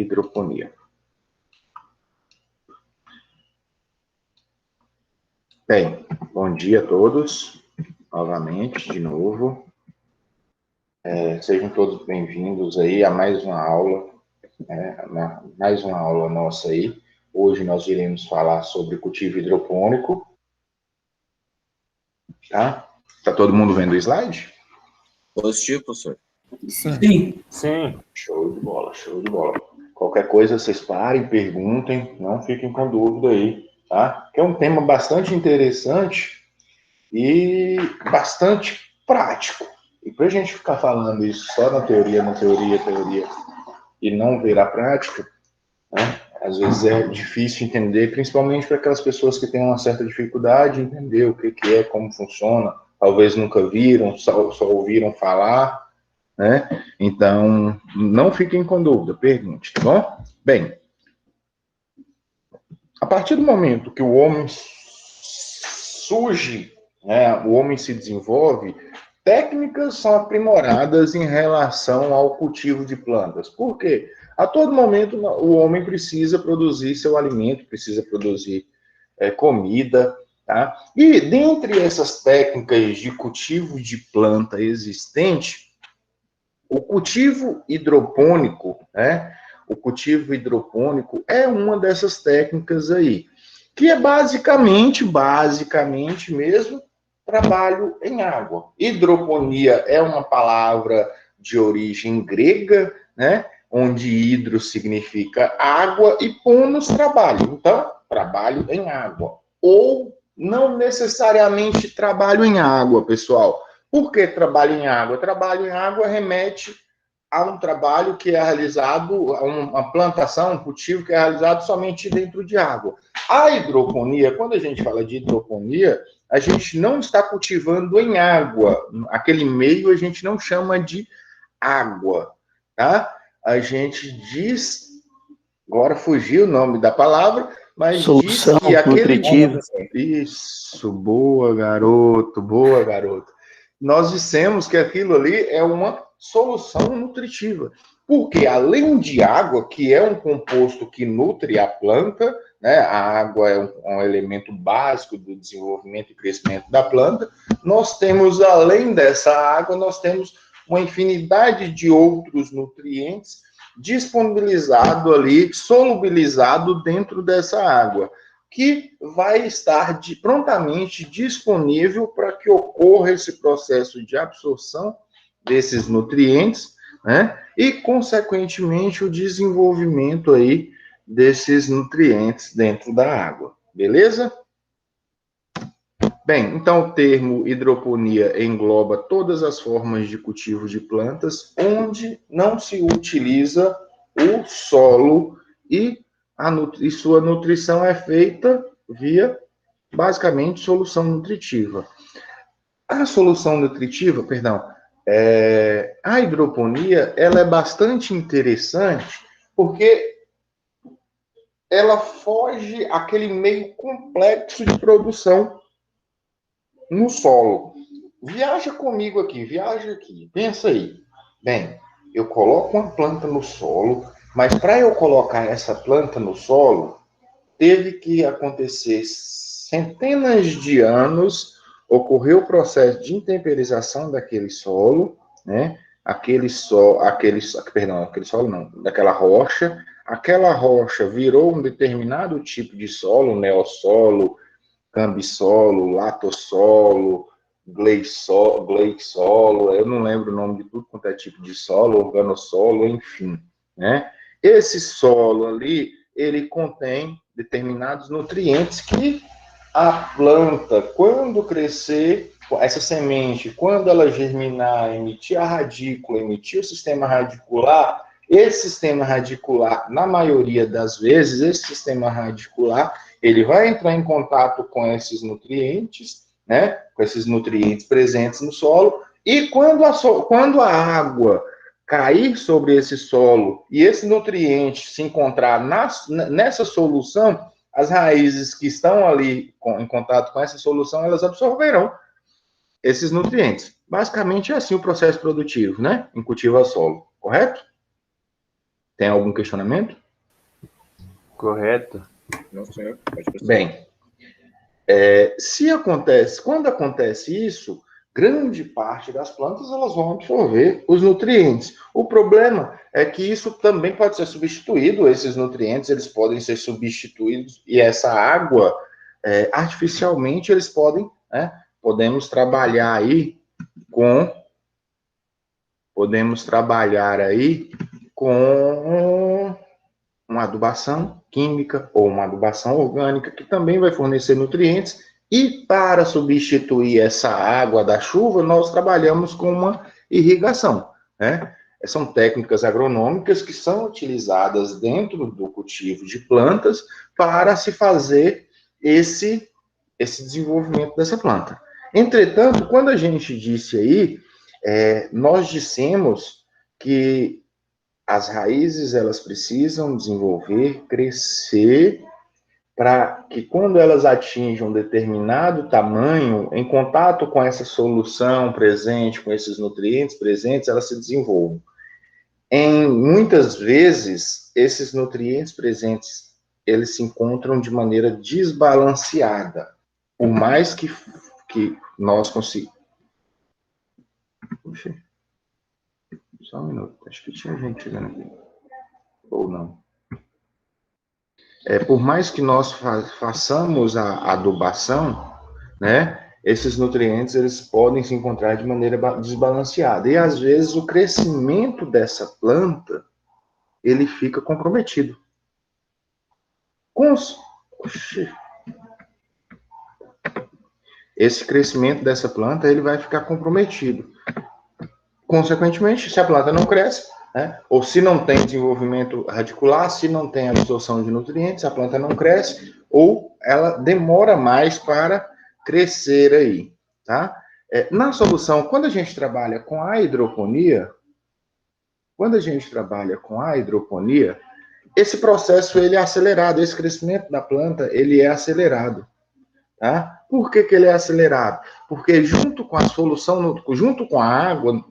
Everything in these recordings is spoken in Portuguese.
hidroponia. Bem, bom dia a todos, novamente, de novo. Sejam todos bem-vindos aí a mais uma aula, nossa aí. Hoje nós iremos falar sobre cultivo hidropônico, tá? Tá todo mundo vendo o slide? Positivo, professor. Sim. Show de bola, show de bola. Qualquer coisa, vocês parem, perguntem, não fiquem com dúvida aí, tá? Que é um tema bastante interessante e bastante prático. E para a gente ficar falando isso só na teoria, e não ver a prática, né? Às vezes é difícil entender, principalmente para aquelas pessoas que têm uma certa dificuldade em entender o que é, como funciona, talvez nunca viram, só ouviram falar, né? Então, não fiquem com dúvida, pergunte, tá bom? Bem, a partir do momento que o homem surge, né, o homem se desenvolve, técnicas são aprimoradas em relação ao cultivo de plantas. Por quê? A todo momento o homem precisa produzir seu alimento, precisa produzir comida, tá? E dentre essas técnicas de cultivo de planta existente, o cultivo hidropônico, né? O cultivo hidropônico é uma dessas técnicas aí, que é basicamente mesmo, trabalho em água. Hidroponia é uma palavra de origem grega, né? Onde hidro significa água e ponos, trabalho. Então, trabalho em água. Ou não necessariamente trabalho em água, pessoal. Por que trabalho em água? Trabalho em água remete a um trabalho que é realizado, a uma plantação, um cultivo que é realizado somente dentro de água. A hidroponia, quando a gente fala de hidroponia, a gente não está cultivando em água. Aquele meio a gente não chama de água, tá? A gente diz, agora fugiu o nome da palavra, mas solução diz que aquele nutritiva. Isso, boa, garoto, boa, garoto. Nós dissemos que aquilo ali é uma solução nutritiva, porque além de água, que é um composto que nutre a planta, né, a água é um elemento básico do desenvolvimento e crescimento da planta, nós temos, além dessa água, nós temos uma infinidade de outros nutrientes disponibilizado ali, solubilizado dentro dessa água, que vai estar prontamente disponível para que ocorra esse processo de absorção desses nutrientes, né? E, consequentemente, o desenvolvimento aí desses nutrientes dentro da água, beleza? Bem, então o termo hidroponia engloba todas as formas de cultivo de plantas onde não se utiliza o solo e sua nutrição é feita via, basicamente, solução nutritiva. A solução nutritiva, a hidroponia, ela é bastante interessante porque ela foge àquele meio complexo de produção no solo. Viaja comigo aqui, viaja aqui, pensa aí. Bem, eu coloco uma planta no solo, mas para eu colocar essa planta no solo, teve que acontecer centenas de anos, ocorreu o processo de intemperização daquele solo, né? Daquela rocha. Aquela rocha virou um determinado tipo de solo, neossolo, cambissolo, latossolo, gleissolo, eu não lembro o nome de tudo quanto é tipo de solo, organossolo, enfim, né? Esse solo ali, ele contém determinados nutrientes que a planta, quando crescer, essa semente, quando ela germinar, emitir a radícula, emitir o sistema radicular, esse sistema radicular, na maioria das vezes, esse sistema radicular, ele vai entrar em contato com esses nutrientes, né? Com esses nutrientes presentes no solo, e quando a água cair sobre esse solo e esse nutriente se encontrar nessa solução, as raízes que estão ali em contato com essa solução, elas absorverão esses nutrientes. Basicamente é assim o processo produtivo, né? Em cultivo a solo, correto? Tem algum questionamento? Correto. Não, senhor. Pode prosseguir. Bem, quando acontece isso, grande parte das plantas elas vão absorver os nutrientes. O problema é que isso também pode ser substituído, esses nutrientes eles podem ser substituídos e essa água, artificialmente, eles podem, podemos trabalhar aí com uma adubação química ou uma adubação orgânica, que também vai fornecer nutrientes, e para substituir essa água da chuva, nós trabalhamos com uma irrigação, né? São técnicas agronômicas que são utilizadas dentro do cultivo de plantas para se fazer esse desenvolvimento dessa planta. Entretanto, quando a gente disse aí, nós dissemos que as raízes, elas precisam desenvolver, crescer, para que quando elas atinjam um determinado tamanho, em contato com essa solução presente, com esses nutrientes presentes, elas se desenvolvam. Muitas vezes, esses nutrientes presentes, eles se encontram de maneira desbalanceada. Por mais que nós consigamos... Só um minuto, acho que tinha gente chegando aqui. Ou não. Por mais que nós façamos a adubação, né, esses nutrientes eles podem se encontrar de maneira desbalanceada. E às vezes o crescimento dessa planta ele fica comprometido. Esse crescimento dessa planta ele vai ficar comprometido. Consequentemente, se a planta não cresce, ou se não tem desenvolvimento radicular, se não tem absorção de nutrientes, a planta não cresce, ou ela demora mais para crescer aí, tá? Na solução, quando a gente trabalha com a hidroponia, esse processo ele é acelerado, esse crescimento da planta ele é acelerado, tá? Por que ele é acelerado? Porque junto com a solução, junto com a água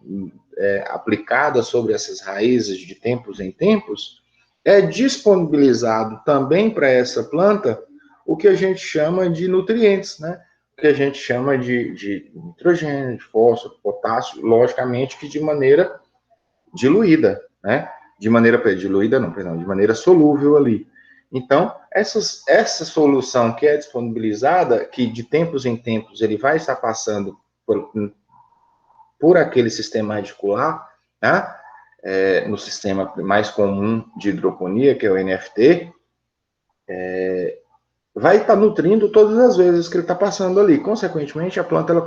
aplicada sobre essas raízes de tempos em tempos, é disponibilizado também para essa planta o que a gente chama de nutrientes, né? O que a gente chama de nitrogênio, de fósforo, potássio, logicamente que de maneira diluída, né? De maneira solúvel ali. Então, essa solução que é disponibilizada, que de tempos em tempos ele vai estar passando por aquele sistema radicular, né? No sistema mais comum de hidroponia, que é o NFT, vai estar nutrindo todas as vezes que ele está passando ali. Consequentemente, a planta ela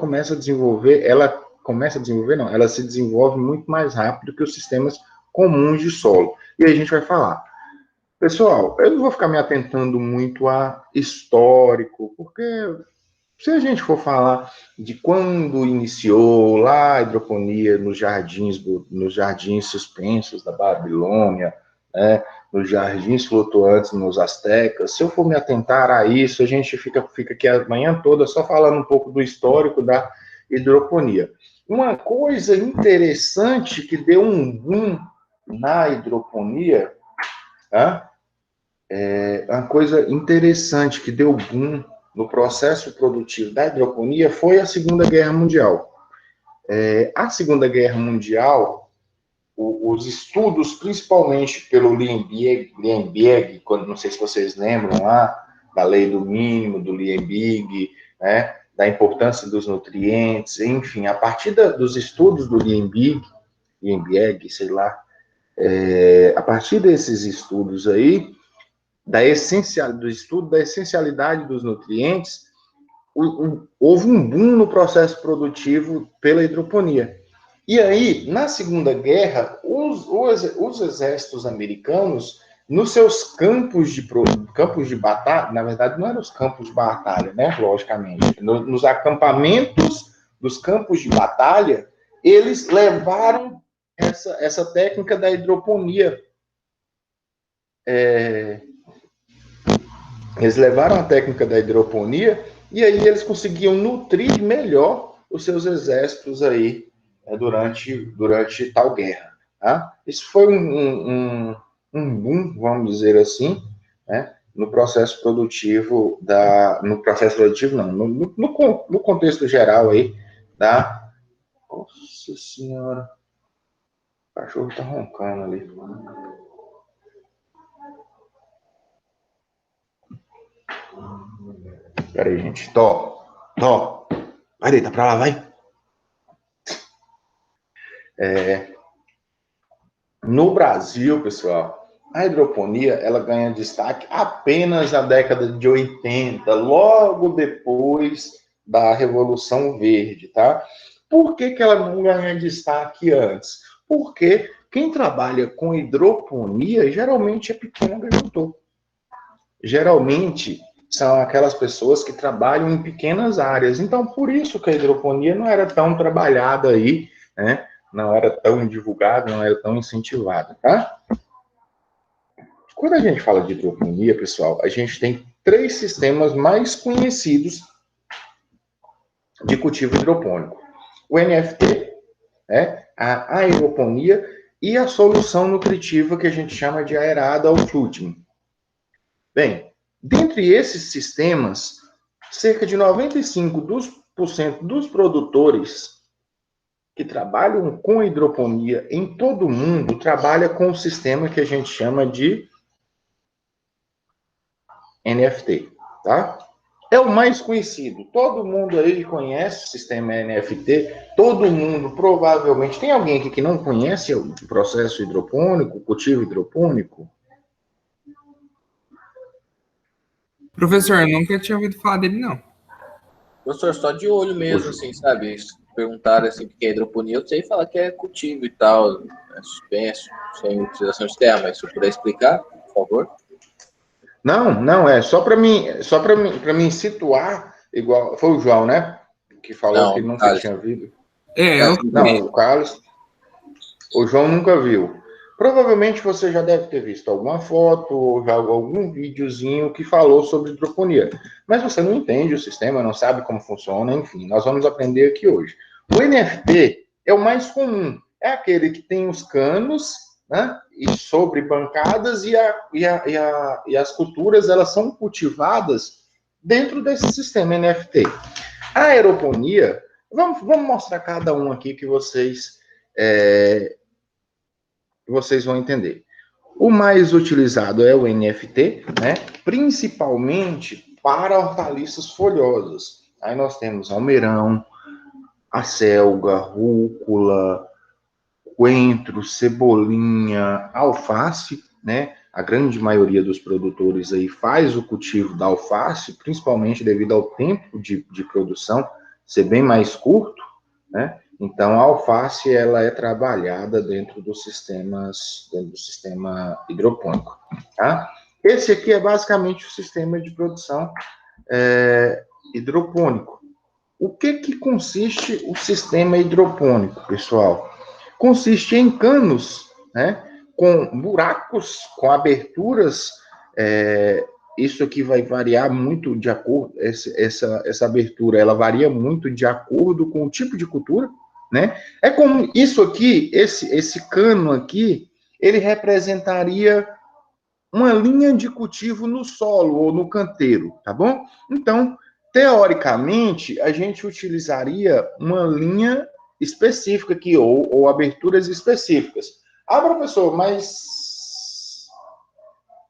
se desenvolve muito mais rápido que os sistemas comuns de solo. E aí a gente vai falar. Pessoal, eu não vou ficar me atentando muito a histórico, porque se a gente for falar de quando iniciou lá a hidroponia nos jardins suspensos da Babilônia, né, nos jardins flutuantes nos astecas, se eu for me atentar a isso, a gente fica aqui a manhã toda só falando um pouco do histórico da hidroponia. Uma coisa interessante que deu um boom na hidroponia, tá? Uma coisa interessante que deu boom no processo produtivo da hidroponia foi a Segunda Guerra Mundial. A Segunda Guerra Mundial, os estudos, principalmente pelo Liebig, não sei se vocês lembram lá, da lei do mínimo, do Liebig, né, da importância dos nutrientes, enfim, a partir dos estudos do Liebig, sei lá, a partir desses estudos aí, do estudo da essencialidade dos nutrientes, houve um boom no processo produtivo pela hidroponia. E aí, na Segunda Guerra, os exércitos americanos, nos seus campos de batalha, na verdade não eram os campos de batalha, né, logicamente, nos acampamentos dos campos de batalha, eles levaram essa técnica da hidroponia. Eles levaram a técnica da hidroponia e aí eles conseguiam nutrir melhor os seus exércitos aí durante tal guerra. Tá? Isso foi um boom, vamos dizer assim, né, no processo produtivo no contexto geral aí da... Nossa senhora, o cachorro tá roncando ali. Pera aí, gente. Tó. Vai deitar pra lá, vai. No Brasil, pessoal, a hidroponia, ela ganha destaque apenas na década de 80, logo depois da Revolução Verde, tá? Por que que ela não ganha destaque antes? Porque quem trabalha com hidroponia geralmente é pequeno agricultor. Geralmente são aquelas pessoas que trabalham em pequenas áreas. Então, por isso que a hidroponia não era tão trabalhada aí, né? Não era tão divulgada, não era tão incentivada, tá? Quando a gente fala de hidroponia, pessoal, a gente tem 3 sistemas mais conhecidos de cultivo hidropônico. O NFT, né? A aeroponia e a solução nutritiva que a gente chama de aerada ao fluting. Bem, dentre esses sistemas, cerca de 95% dos produtores que trabalham com hidroponia em todo o mundo trabalha com o sistema que a gente chama de NFT, tá? É o mais conhecido. Todo mundo aí conhece o sistema NFT. Todo mundo, provavelmente. Tem alguém aqui que não conhece o processo hidropônico, o cultivo hidropônico? Professor, eu nunca tinha ouvido falar dele, não. Professor, só de olho mesmo, assim, sabe? Perguntaram assim o que é hidroponia, eu sei falar que é cultivo e tal, é suspenso, sem utilização de terra, mas se eu puder explicar, por favor. Não, é só para mim situar, igual foi o João, né? Que falou Não, que nunca Carlos. tinha visto. Eu Não, o Carlos, o João nunca viu. Provavelmente você já deve ter visto alguma foto ou já algum videozinho que falou sobre hidroponia. Mas você não entende o sistema, não sabe como funciona, enfim, nós vamos aprender aqui hoje. O NFT é o mais comum, é aquele que tem os canos, né, e sobre bancadas e as culturas elas são cultivadas dentro desse sistema NFT. A aeroponia, vamos mostrar cada um aqui que vocês vão entender. O mais utilizado é o NFT, né? Principalmente para hortaliças folhosas. Aí nós temos almeirão, acelga, rúcula, coentro, cebolinha, alface, né? A grande maioria dos produtores aí faz o cultivo da alface, principalmente devido ao tempo de produção ser bem mais curto, né? Então, a alface, ela é trabalhada dentro do sistema hidropônico, tá? Esse aqui é basicamente o sistema de produção hidropônico. O que consiste o sistema hidropônico, pessoal? Consiste em canos, né, com buracos, com aberturas. Isso aqui vai variar muito de acordo, essa abertura, ela varia muito de acordo com o tipo de cultura, né? É como isso aqui, esse cano aqui, ele representaria uma linha de cultivo no solo ou no canteiro, tá bom? Então, teoricamente, a gente utilizaria uma linha específica aqui, ou aberturas específicas. Ah, professor, mas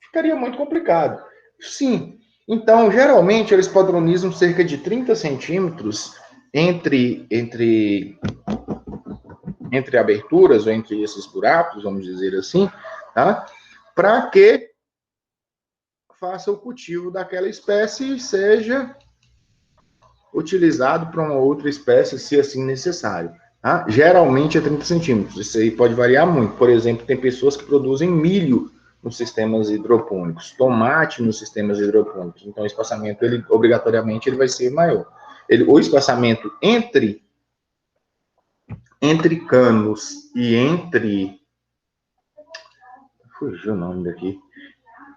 ficaria muito complicado. Sim. Então, geralmente, eles padronizam cerca de 30 centímetros entre aberturas, ou entre esses buracos, vamos dizer assim, tá? Para que faça o cultivo daquela espécie e seja utilizado para uma outra espécie, se assim necessário. Tá? Geralmente é 30 centímetros. Isso aí pode variar muito. Por exemplo, tem pessoas que produzem milho nos sistemas hidropônicos, tomate nos sistemas hidropônicos. Então, o espaçamento, ele obrigatoriamente, ele vai ser maior. O espaçamento entre canos e fugiu o nome daqui.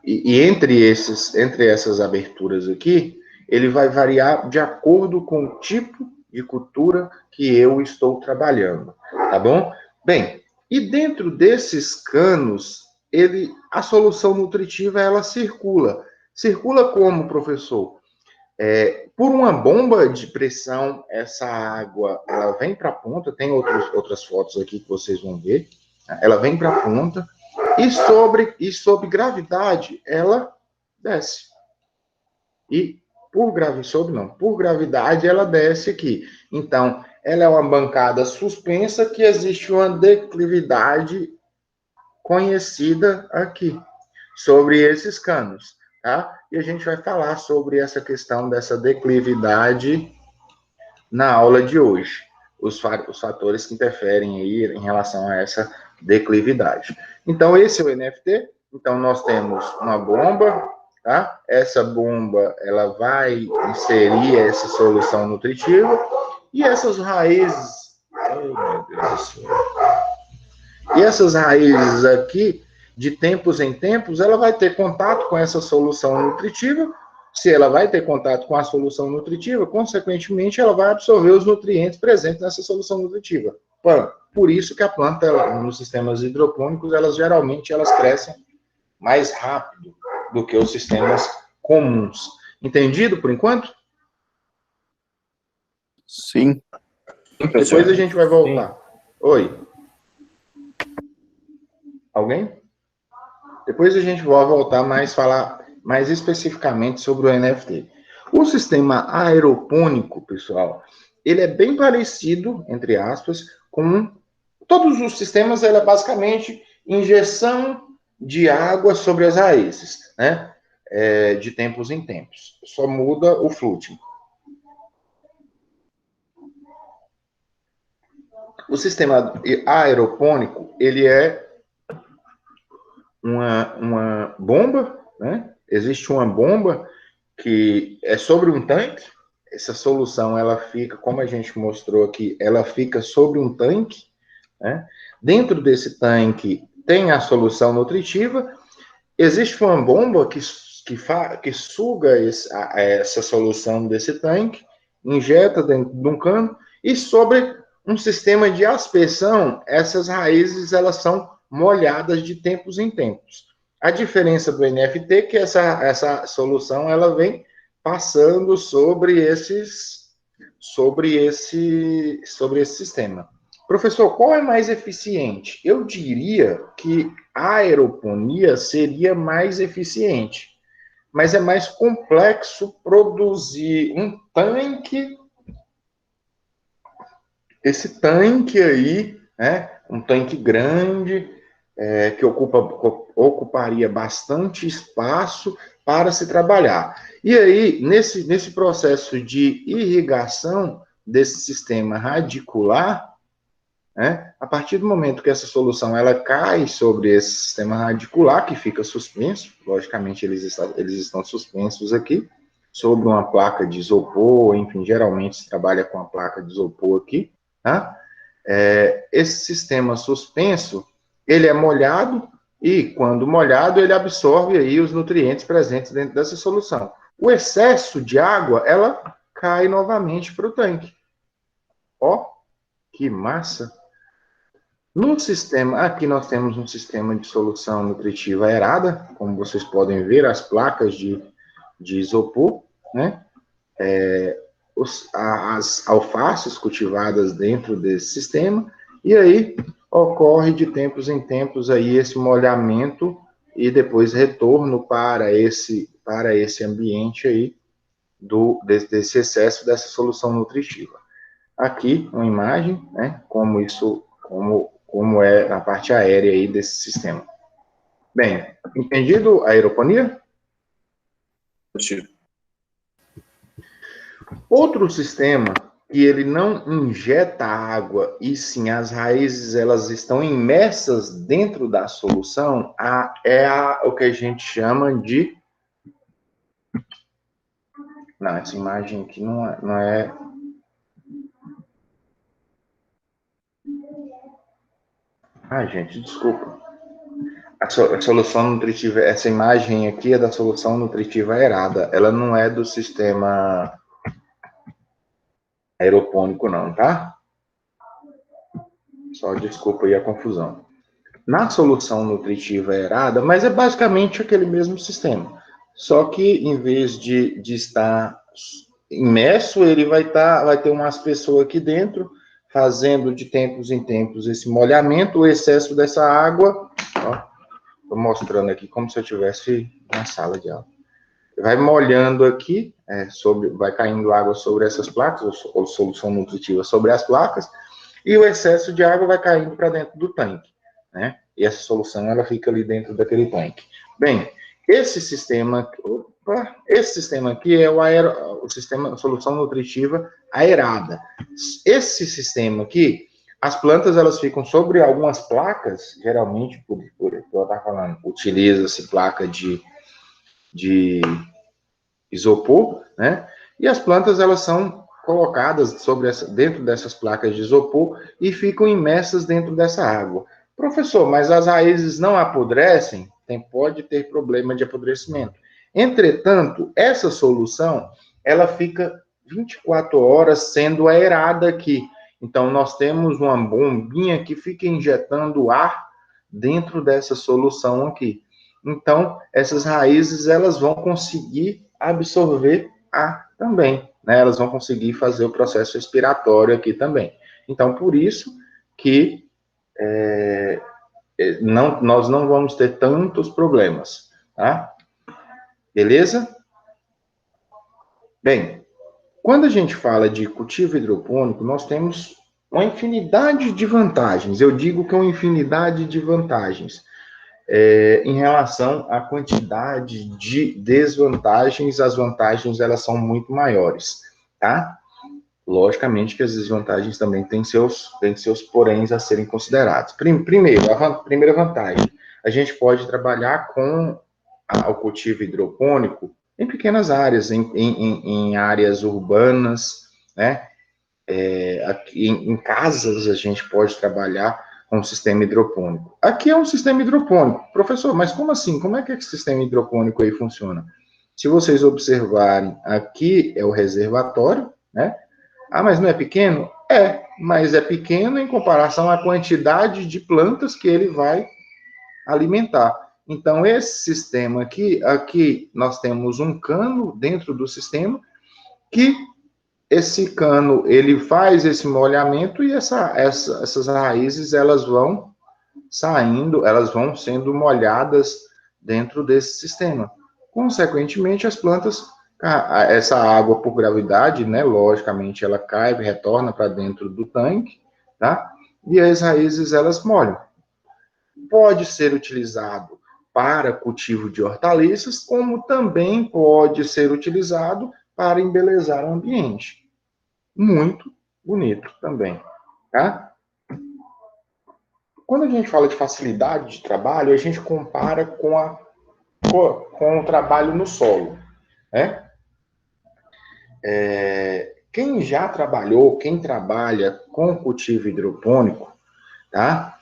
E entre essas aberturas aqui, ele vai variar de acordo com o tipo de cultura que eu estou trabalhando, tá bom? Bem, e dentro desses canos, a solução nutritiva, ela circula. Circula como, professor? Por uma bomba de pressão, essa água, ela vem para a ponta, tem outras fotos aqui que vocês vão ver, ela vem para a ponta, e sob gravidade, ela desce. E por gravidade, ela desce aqui. Então, ela é uma bancada suspensa que existe uma declividade conhecida aqui, sobre esses canos, tá? E a gente vai falar sobre essa questão dessa declividade na aula de hoje, os fatores que interferem aí em relação a essa declividade. Então, esse é o NFT. Então, nós temos uma bomba, tá? Essa bomba, ela vai inserir essa solução nutritiva, e essas raízes... Oh, meu Deus do céu. E essas raízes aqui, de tempos em tempos, ela vai ter contato com essa solução nutritiva. Se ela vai ter contato com a solução nutritiva, consequentemente, ela vai absorver os nutrientes presentes nessa solução nutritiva. Por isso que a planta, nos sistemas hidropônicos, geralmente crescem mais rápido do que os sistemas comuns. Entendido por enquanto? Sim. Depois a gente vai voltar. Sim. Oi. Alguém? Depois a gente vai voltar falar mais especificamente sobre o NFT. O sistema aeropônico, pessoal, ele é bem parecido, entre aspas, com todos os sistemas. Ele é basicamente injeção de água sobre as raízes, né? De tempos em tempos. Só muda o fluxo. O sistema aeropônico, ele é uma bomba, né? Existe uma bomba que é sobre um tanque. Essa solução, ela fica, como a gente mostrou aqui, ela fica sobre um tanque, né? Dentro desse tanque tem a solução nutritiva. Existe uma bomba que suga essa solução desse tanque, injeta dentro de um cano, e sobre um sistema de aspersão, essas raízes, elas são molhadas de tempos em tempos. A diferença do NFT é que essa solução, ela vem passando sobre esse sistema. Professor, qual é mais eficiente? Eu diria que a aeroponia seria mais eficiente, mas é mais complexo produzir um tanque, esse tanque aí, né, um tanque grande, que ocuparia bastante espaço para se trabalhar. E aí, nesse processo de irrigação desse sistema radicular, né, a partir do momento que essa solução ela cai sobre esse sistema radicular, que fica suspenso, logicamente eles estão suspensos aqui, sobre uma placa de isopor, enfim, geralmente se trabalha com a placa de isopor aqui, tá? Esse sistema suspenso, ele é molhado, e quando molhado, ele absorve aí os nutrientes presentes dentro dessa solução. O excesso de água, ela cai novamente para o tanque. Ó, que massa! No sistema, aqui nós temos um sistema de solução nutritiva aerada, como vocês podem ver, as placas de isopor, né? As alfaces cultivadas dentro desse sistema, e aí ocorre de tempos em tempos aí esse molhamento e depois retorno para esse ambiente aí desse excesso dessa solução nutritiva. Aqui uma imagem, né, como é a parte aérea aí desse sistema. Bem, entendido a aeroponia? Outro sistema que ele não injeta água, e sim as raízes elas estão imersas dentro da solução, o que a gente chama de... Não, essa imagem aqui não é... gente, desculpa. A solução nutritiva, essa imagem aqui é da solução nutritiva aerada, ela não é do sistema aeropônico não, tá? Só desculpa aí a confusão. na solução nutritiva aerada, mas é basicamente aquele mesmo sistema. Só que, em vez de estar imerso, ele vai ter umas pessoas aqui dentro, fazendo de tempos em tempos esse molhamento, o excesso dessa água. Estou mostrando aqui como se eu estivesse na sala de aula. Vai molhando aqui, vai caindo água sobre essas placas, ou solução nutritiva sobre as placas, e o excesso de água vai caindo para dentro do tanque, né? E essa solução, ela fica ali dentro daquele tanque. Bem, esse sistema aqui é o sistema solução nutritiva aerada. Esse sistema aqui, as plantas, elas ficam sobre algumas placas, geralmente, por eu estava falando, utiliza-se placa de isopor, né? E as plantas, elas são colocadas dentro dessas placas de isopor e ficam imersas dentro dessa água. Professor, mas as raízes não apodrecem? Pode ter problema de apodrecimento. Entretanto, essa solução, ela fica 24 horas sendo aerada aqui. Então, nós temos uma bombinha que fica injetando ar dentro dessa solução aqui. Então, essas raízes, elas vão conseguir absorver ar também, né? Elas vão conseguir fazer o processo respiratório aqui também. Então, por isso que nós não vamos ter tantos problemas, tá? Beleza? Bem, quando a gente fala de cultivo hidropônico, nós temos uma infinidade de vantagens. Eu digo que é uma infinidade de vantagens. Em relação à quantidade de desvantagens, as vantagens, elas são muito maiores, tá? Logicamente que as desvantagens também têm seus poréns a serem considerados. Primeiro, primeira vantagem, a gente pode trabalhar com o cultivo hidropônico em pequenas áreas, em áreas urbanas, né? Aqui em casas a gente pode trabalhar com um sistema hidropônico. Aqui é um sistema hidropônico. Professor, mas como assim? Como é que esse sistema hidropônico aí funciona? Se vocês observarem, aqui é o reservatório, né? Ah, mas não é pequeno? Mas é pequeno em comparação à quantidade de plantas que ele vai alimentar. Então, esse sistema aqui nós temos um cano dentro do sistema que esse cano, ele faz esse molhamento e essas raízes, elas vão saindo, elas vão sendo molhadas dentro desse sistema. Consequentemente, as plantas, essa água por gravidade, né, logicamente, ela cai, retorna para dentro do tanque, tá? E as raízes, elas molham. Pode ser utilizado para cultivo de hortaliças, como também pode ser utilizado para embelezar o ambiente. Muito bonito também, tá? Quando a gente fala de facilidade de trabalho, a gente compara com o trabalho no solo, né? Quem já trabalhou, quem trabalha com cultivo hidropônico, tá?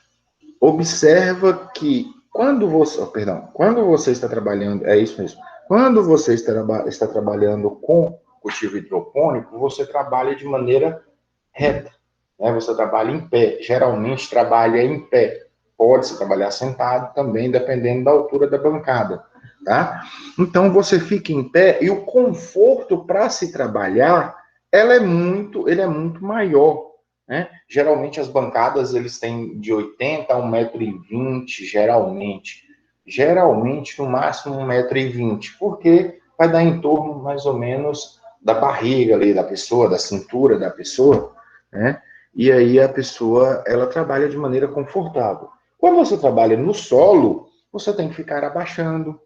Observa que quando você está trabalhando, é isso mesmo, quando você está trabalhando com cultivo hidropônico, você trabalha de maneira reta, né? Você trabalha em pé, geralmente trabalha em pé. Pode-se trabalhar sentado também, dependendo da altura da bancada, tá? Então, você fica em pé e o conforto para se trabalhar, ele é muito maior, né? Geralmente, as bancadas, eles têm de 80 a 1,20 m, geralmente. Geralmente, no máximo, 1,20 m, porque vai dar em torno, mais ou menos, da barriga ali da pessoa, da cintura da pessoa, né? E aí a pessoa, ela trabalha de maneira confortável. Quando você trabalha no solo, você tem que ficar abaixando,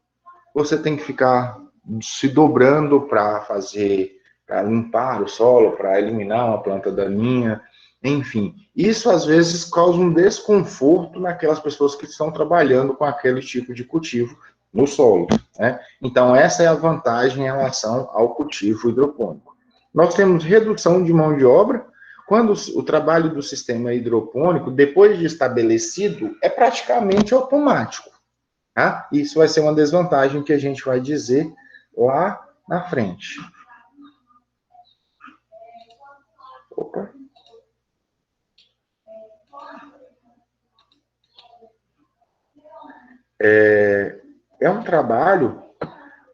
você tem que ficar se dobrando para limpar o solo, para eliminar uma planta daninha, enfim. Isso às vezes causa um desconforto naquelas pessoas que estão trabalhando com aquele tipo de cultivo no solo, né? Então essa é a vantagem em relação ao cultivo hidropônico. Nós temos redução de mão de obra. Quando o trabalho do sistema hidropônico, depois de estabelecido, é praticamente automático, tá? Isso vai ser uma desvantagem que a gente vai dizer lá na frente. Opa. é um trabalho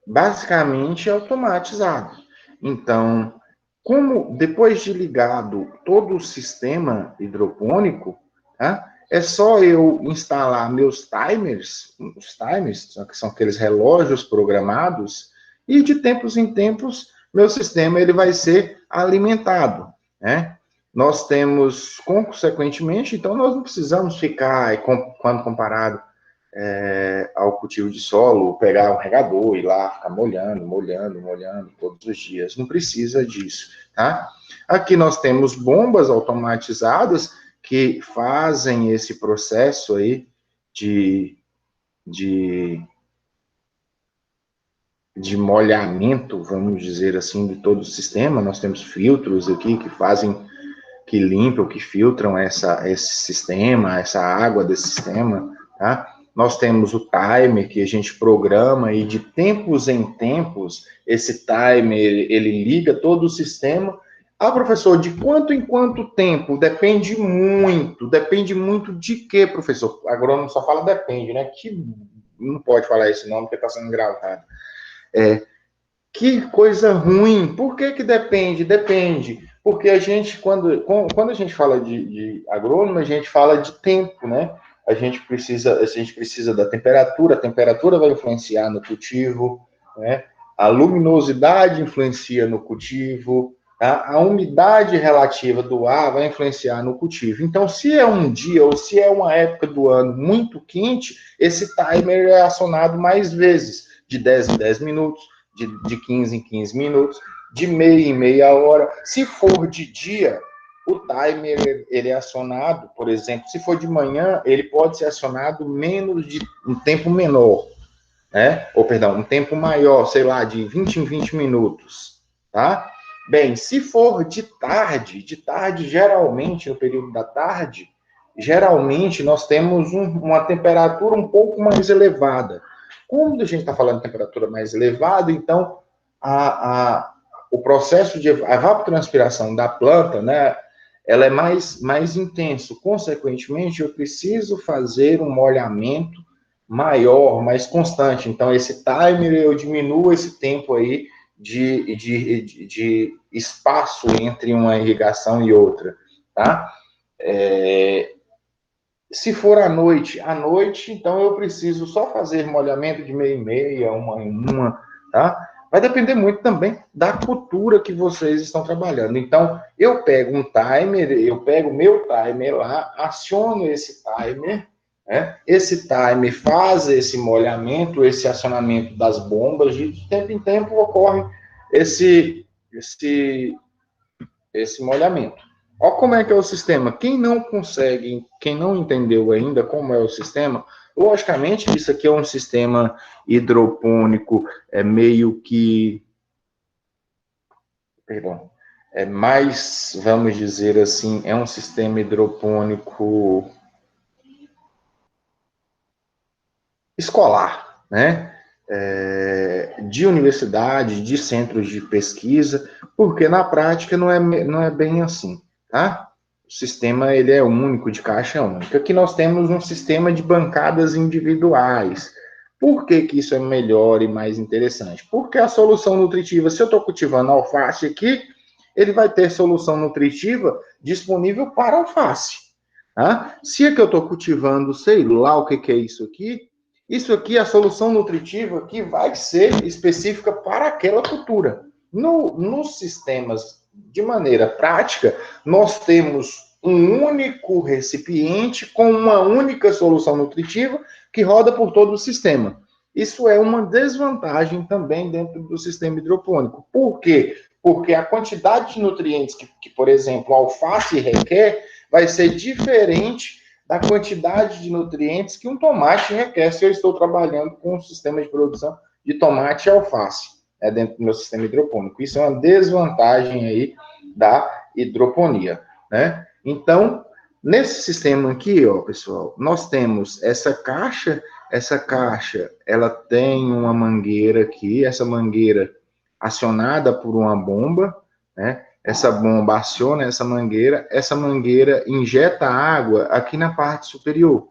basicamente automatizado. Então, como depois de ligado todo o sistema hidropônico, tá? É só eu instalar meus timers, os timers, que são aqueles relógios programados, e de tempos em tempos, meu sistema ele vai ser alimentado, né? Nós temos, consequentemente, então nós não precisamos ficar, quando comparado ao cultivo de solo, pegar um regador e lá ficar molhando todos os dias. Não precisa disso, tá? Aqui nós temos bombas automatizadas que fazem esse processo aí de molhamento, vamos dizer assim, de todo o sistema. Nós temos filtros aqui que fazem, que limpam, que filtram esse sistema, essa água desse sistema, tá? Nós temos o timer que a gente programa e de tempos em tempos esse timer ele liga todo o sistema. Ah, professor, de quanto em quanto tempo? Depende muito de quê, professor? O agrônomo só fala depende, né? Que não pode falar esse nome porque está sendo gravado. Que coisa ruim. Por que depende? Depende. Porque a gente, quando a gente fala de agrônomo, a gente fala de tempo, né? A gente precisa da temperatura, a temperatura vai influenciar no cultivo, né? A luminosidade influencia no cultivo, tá? A umidade relativa do ar vai influenciar no cultivo. Então, se é um dia ou se é uma época do ano muito quente, esse timer é acionado mais vezes, de 10 em 10 minutos, de 15 em 15 minutos, de meia em meia hora. Se for de dia, o timer ele é acionado, por exemplo, se for de manhã, ele pode ser acionado menos de um tempo menor, né? Ou, perdão, um tempo maior, sei lá, de 20 em 20 minutos, tá? Bem, se for de tarde, geralmente, no período da tarde, geralmente nós temos uma temperatura um pouco mais elevada. Quando a gente está falando de temperatura mais elevada, então o processo de evapotranspiração da planta, né, ela é mais intenso. Consequentemente, eu preciso fazer um molhamento maior, mais constante. Então, esse timer, eu diminuo esse tempo aí de espaço entre uma irrigação e outra, tá? Se for à noite, então eu preciso só fazer molhamento de meia em meia, uma em uma, tá? Vai depender muito também da cultura que vocês estão trabalhando. Então, eu pego um timer, eu pego o meu timer lá, aciono esse timer, né? Esse timer faz esse molhamento, esse acionamento das bombas, de tempo em tempo ocorre esse molhamento. Olha como é que é o sistema. Quem não entendeu ainda como é o sistema, logicamente isso aqui é um sistema hidropônico, meio que, mais, vamos dizer assim, é um sistema hidropônico escolar, né? De universidade, de centros de pesquisa, porque na prática não é bem assim, tá? O sistema ele é único, de caixa única. Aqui nós temos um sistema de bancadas individuais. Por que isso é melhor e mais interessante? Porque a solução nutritiva, se eu estou cultivando alface aqui, ele vai ter solução nutritiva disponível para alface. Tá? Se é que eu estou cultivando, sei lá o que é isso aqui é a solução nutritiva que vai ser específica para aquela cultura. Nos sistemas, de maneira prática, nós temos um único recipiente com uma única solução nutritiva que roda por todo o sistema. Isso é uma desvantagem também dentro do sistema hidropônico. Por quê? Porque a quantidade de nutrientes que por exemplo, a alface requer vai ser diferente da quantidade de nutrientes que um tomate requer se eu estou trabalhando com um sistema de produção de tomate e alface, dentro do meu sistema hidropônico. Isso é uma desvantagem aí da hidroponia, né? Então, nesse sistema aqui, ó, pessoal, nós temos essa caixa, ela tem uma mangueira aqui, essa mangueira acionada por uma bomba, né? Essa bomba aciona essa mangueira injeta água aqui na parte superior,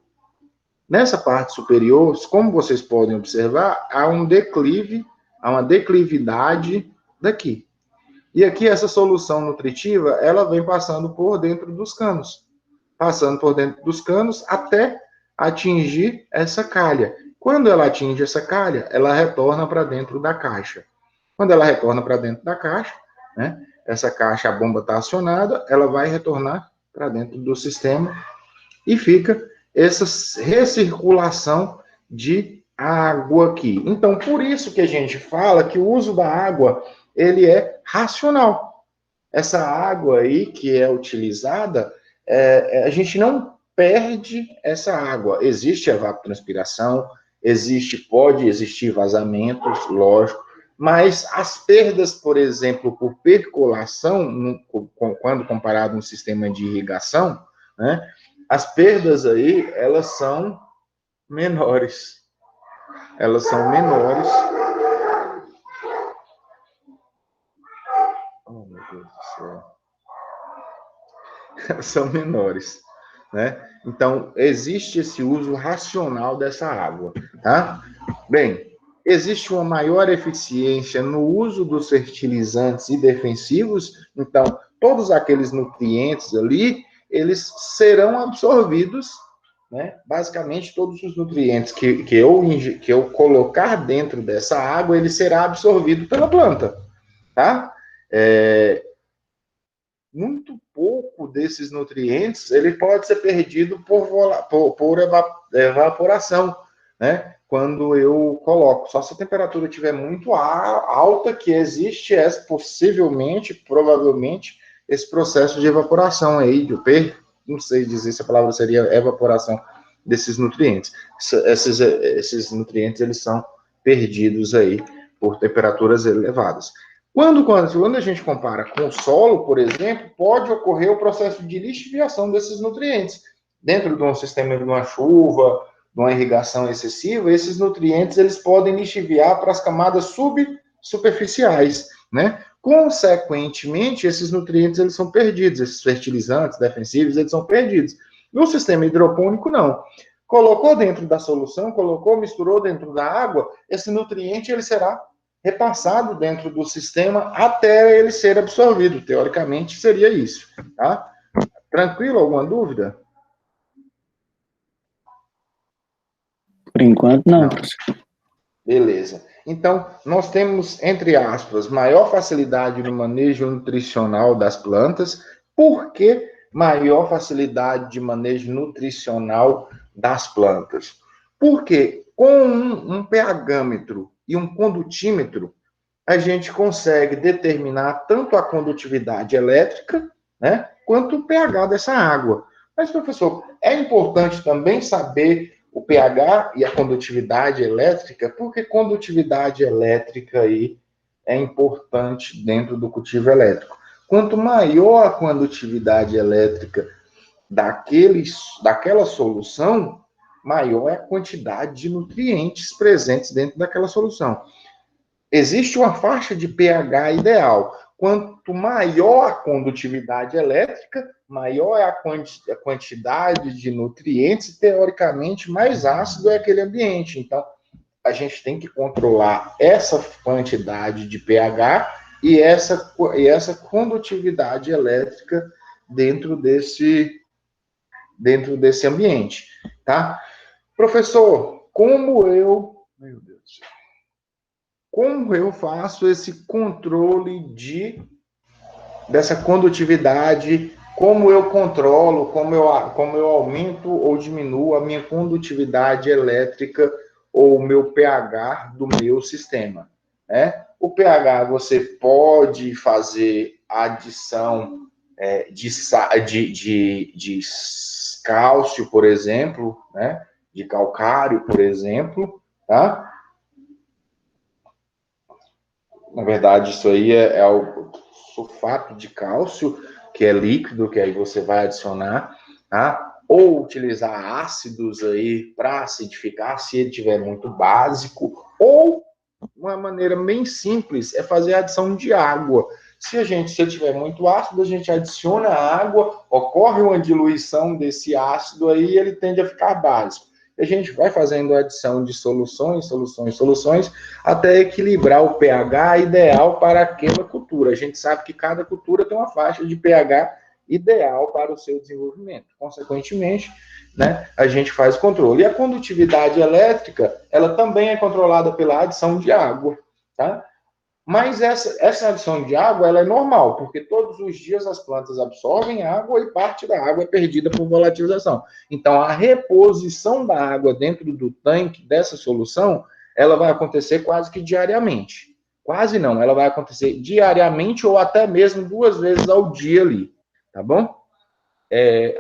Nessa parte superior, como vocês podem observar, há um declive, há uma declividade daqui. E aqui essa solução nutritiva, ela vem passando por dentro dos canos. Passando por dentro dos canos até atingir essa calha. Quando ela atinge essa calha, ela retorna para dentro da caixa. Quando ela retorna para dentro da caixa, né, essa caixa, a bomba está acionada, ela vai retornar para dentro do sistema e fica essa recirculação de água aqui. Então, por isso que a gente fala que o uso da água, ele é racional. Essa água aí que é utilizada, a gente não perde essa água. Existe evapotranspiração, pode existir vazamentos, lógico, mas as perdas, por exemplo, por percolação, quando comparado a um sistema de irrigação, né, as perdas aí, elas são menores. Elas são menores. Oh, meu Deus do céu. Elas são menores, né? Então, existe esse uso racional dessa água, tá? Bem, existe uma maior eficiência no uso dos fertilizantes e defensivos, então, todos aqueles nutrientes ali, eles serão absorvidos, né? Basicamente, todos os nutrientes que eu colocar dentro dessa água, ele será absorvido pela planta, tá? Muito pouco desses nutrientes, ele pode ser perdido por evaporação, né? Quando eu coloco. Só se a temperatura estiver muito alta, que existe, possivelmente, provavelmente, esse processo de evaporação aí, não sei dizer se a palavra seria evaporação desses nutrientes. Esses nutrientes, eles são perdidos aí por temperaturas elevadas. Quando a gente compara com o solo, por exemplo, pode ocorrer o processo de lixiviação desses nutrientes. Dentro de um sistema de uma chuva, de uma irrigação excessiva, esses nutrientes eles podem lixiviar para as camadas subsuperficiais, né? Consequentemente, esses nutrientes eles são perdidos, esses fertilizantes defensivos, eles são perdidos. No sistema hidropônico, não. Colocou dentro da solução, misturou dentro da água, esse nutriente ele será repassado dentro do sistema até ele ser absorvido. Teoricamente, seria isso, tá? Tranquilo? Alguma dúvida? Por enquanto, não, professor. Beleza. Então, nós temos, entre aspas, maior facilidade no manejo nutricional das plantas. Por que maior facilidade de manejo nutricional das plantas? Porque com um pH-metro e um condutímetro, a gente consegue determinar tanto a condutividade elétrica, né, quanto o pH dessa água. Mas, professor, é importante também saber o pH e a condutividade elétrica, porque condutividade elétrica aí é importante dentro do cultivo elétrico. Quanto maior a condutividade elétrica daquela solução, maior é a quantidade de nutrientes presentes dentro daquela solução. Existe uma faixa de pH ideal. Quanto maior a condutividade elétrica, maior é a quantidade de nutrientes e, teoricamente, mais ácido é aquele ambiente. Então, a gente tem que controlar essa quantidade de pH e essa condutividade elétrica dentro desse ambiente, tá? Professor, como eu faço esse controle dessa condutividade? Como eu controlo, como eu aumento ou diminuo a minha condutividade elétrica ou o meu pH do meu sistema, né? O pH, você pode fazer adição de cálcio, por exemplo, né? De calcário, por exemplo, tá? Na verdade, isso aí é o sulfato de cálcio, que é líquido, que aí você vai adicionar, tá? Ou utilizar ácidos aí para acidificar, se ele tiver muito básico, ou uma maneira bem simples é fazer a adição de água. Se ele tiver muito ácido, a gente adiciona água, ocorre uma diluição desse ácido aí e ele tende a ficar básico. a gente vai fazendo a adição de soluções, até equilibrar o pH ideal para aquela cultura. A gente sabe que cada cultura tem uma faixa de pH ideal para o seu desenvolvimento. Consequentemente, né, a gente faz o controle. E a condutividade elétrica, ela também é controlada pela adição de água, tá? Mas essa adição de água, ela é normal, porque todos os dias as plantas absorvem água e parte da água é perdida por volatilização. Então, a reposição da água dentro do tanque dessa solução, ela vai acontecer quase que diariamente. Quase não, ela vai acontecer diariamente ou até mesmo 2 vezes ao dia ali, tá bom?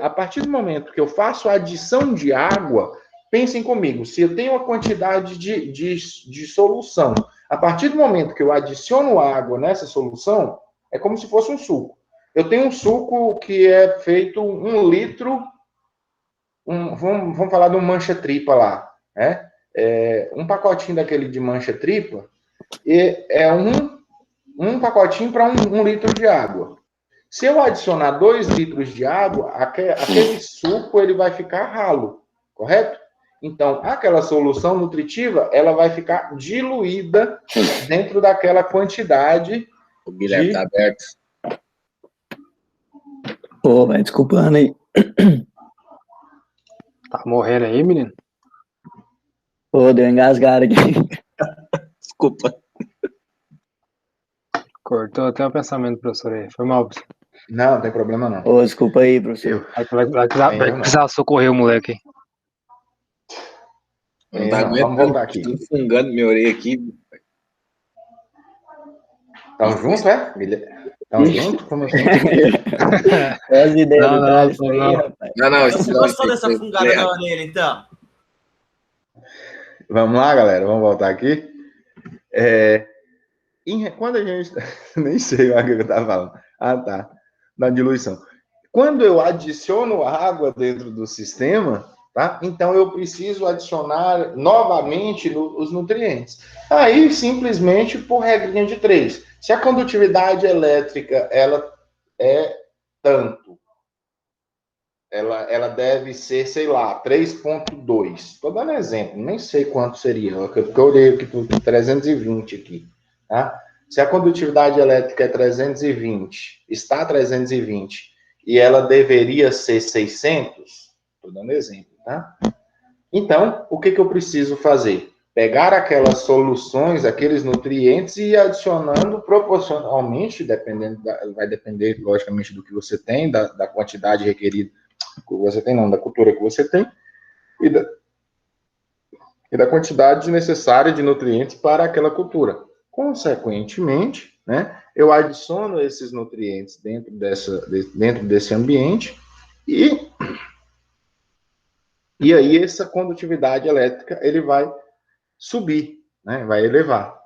A partir do momento que eu faço a adição de água, pensem comigo, se eu tenho uma quantidade de solução, a partir do momento que eu adiciono água nessa solução, é como se fosse um suco. Eu tenho um suco que é feito 1 litro, vamos falar de um mancha-tripa lá, né? Um pacotinho daquele de mancha-tripa, e é um pacotinho para 1 litro de água. Se eu adicionar 2 litros de água, aquele suco ele vai ficar ralo, correto? Então, aquela solução nutritiva, ela vai ficar diluída dentro daquela quantidade. O Guilherme tá aberto. Pô, vai desculpando aí. Tá morrendo aí, menino? Pô, deu engasgado aqui. Desculpa. Cortou até o pensamento, professor aí. Foi mal, professor. Não, não tem problema não. Pô, desculpa aí, professor. Vai precisar socorrer o moleque aí. Não tá Vamos voltar aqui. Tô fungando minha orelha aqui. Tamo junto, é? Tamo junto? Como assim? Olha as ideias Não, do cara, não, isso aí, não. rapaz. Não, Você gostou dessa fungada na orelha, então? Vamos lá, galera, vamos voltar aqui. Quando a gente... Nem sei o que eu estava falando. Ah, tá. Na diluição. Quando eu adiciono água dentro do sistema, tá? Então eu preciso adicionar novamente os nutrientes. Aí, simplesmente, por regrinha de 3. Se a condutividade elétrica, ela é tanto, ela deve ser, sei lá, 3,2. Estou dando exemplo, nem sei quanto seria, porque eu olhei aqui por 320 aqui, tá? Se a condutividade elétrica é 320, está 320, e ela deveria ser 600, estou dando exemplo, tá? Então, o que eu preciso fazer? Pegar aquelas soluções, aqueles nutrientes e ir adicionando proporcionalmente, vai depender, logicamente, do que você tem, da quantidade requerida que você tem, não, da cultura que você tem, e da quantidade necessária de nutrientes para aquela cultura. Consequentemente, né, eu adiciono esses nutrientes dentro desse ambiente e aí essa condutividade elétrica ele vai subir, né, vai elevar.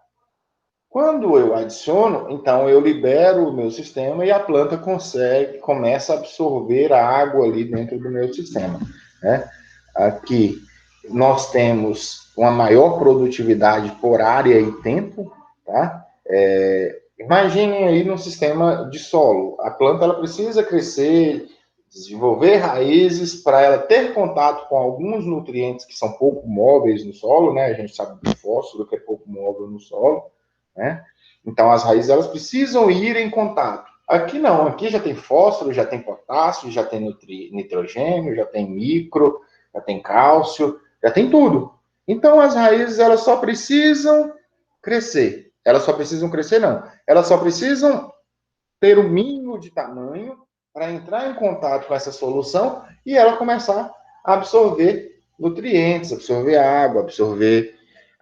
Quando eu adiciono, então eu libero o meu sistema e a planta começa a absorver a água ali dentro do meu sistema, né? Aqui nós temos uma maior produtividade por área e tempo, tá? Imaginem aí no sistema de solo. A planta ela precisa crescer, desenvolver raízes para ela ter contato com alguns nutrientes que são pouco móveis no solo, né? A gente sabe do fósforo que é pouco móvel no solo, né? Então as raízes elas precisam ir em contato. Aqui não, aqui já tem fósforo, já tem potássio, já tem nitrogênio, já tem micro, já tem cálcio, já tem tudo. Então as raízes elas só precisam crescer. Elas só precisam crescer não. Elas só precisam ter o mínimo de tamanho para entrar em contato com essa solução e ela começar a absorver nutrientes, absorver água, absorver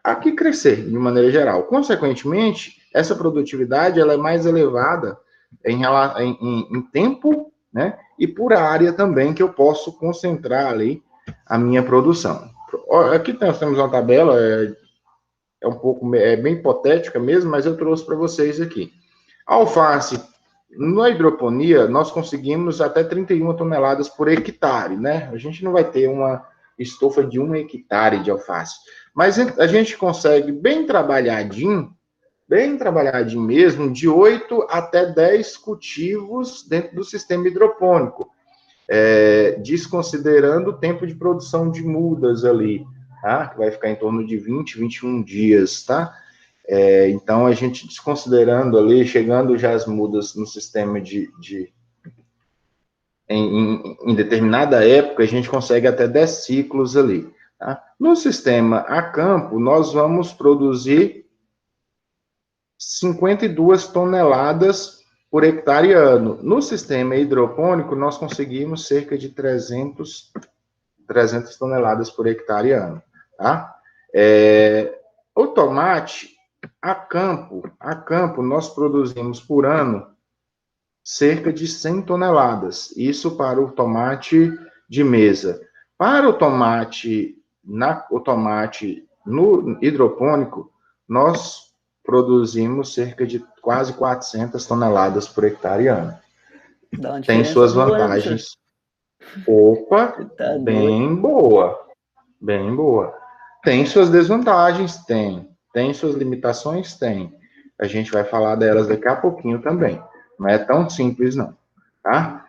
aqui crescer, de maneira geral. Consequentemente, essa produtividade ela é mais elevada em tempo, né? E por área também que eu posso concentrar ali a minha produção. Aqui nós temos uma tabela, é bem hipotética mesmo, mas eu trouxe para vocês aqui. A alface, na hidroponia, nós conseguimos até 31 toneladas por hectare, né? A gente não vai ter uma estofa de 1 hectare de alface. Mas a gente consegue bem trabalhadinho mesmo, de 8 até 10 cultivos dentro do sistema hidropônico. desconsiderando o tempo de produção de mudas ali, tá? Que vai ficar em torno de 20, 21 dias, tá? Então, a gente desconsiderando ali, chegando já as mudas no sistema em determinada época, a gente consegue até 10 ciclos ali, tá? No sistema a campo, nós vamos produzir 52 toneladas por hectare ano. No sistema hidropônico, nós conseguimos cerca de 300 toneladas por hectare ano, tá? O tomate, a campo, nós produzimos por ano cerca de 100 toneladas. Isso para o tomate de mesa. Para o tomate no hidropônico, nós produzimos cerca de quase 400 toneladas por hectare ano. Tem suas vantagens. Opa, Tá bem boa. Bem boa. Tem suas desvantagens? Tem suas limitações? Tem. A gente vai falar delas daqui a pouquinho também. Não é tão simples, não. Tá?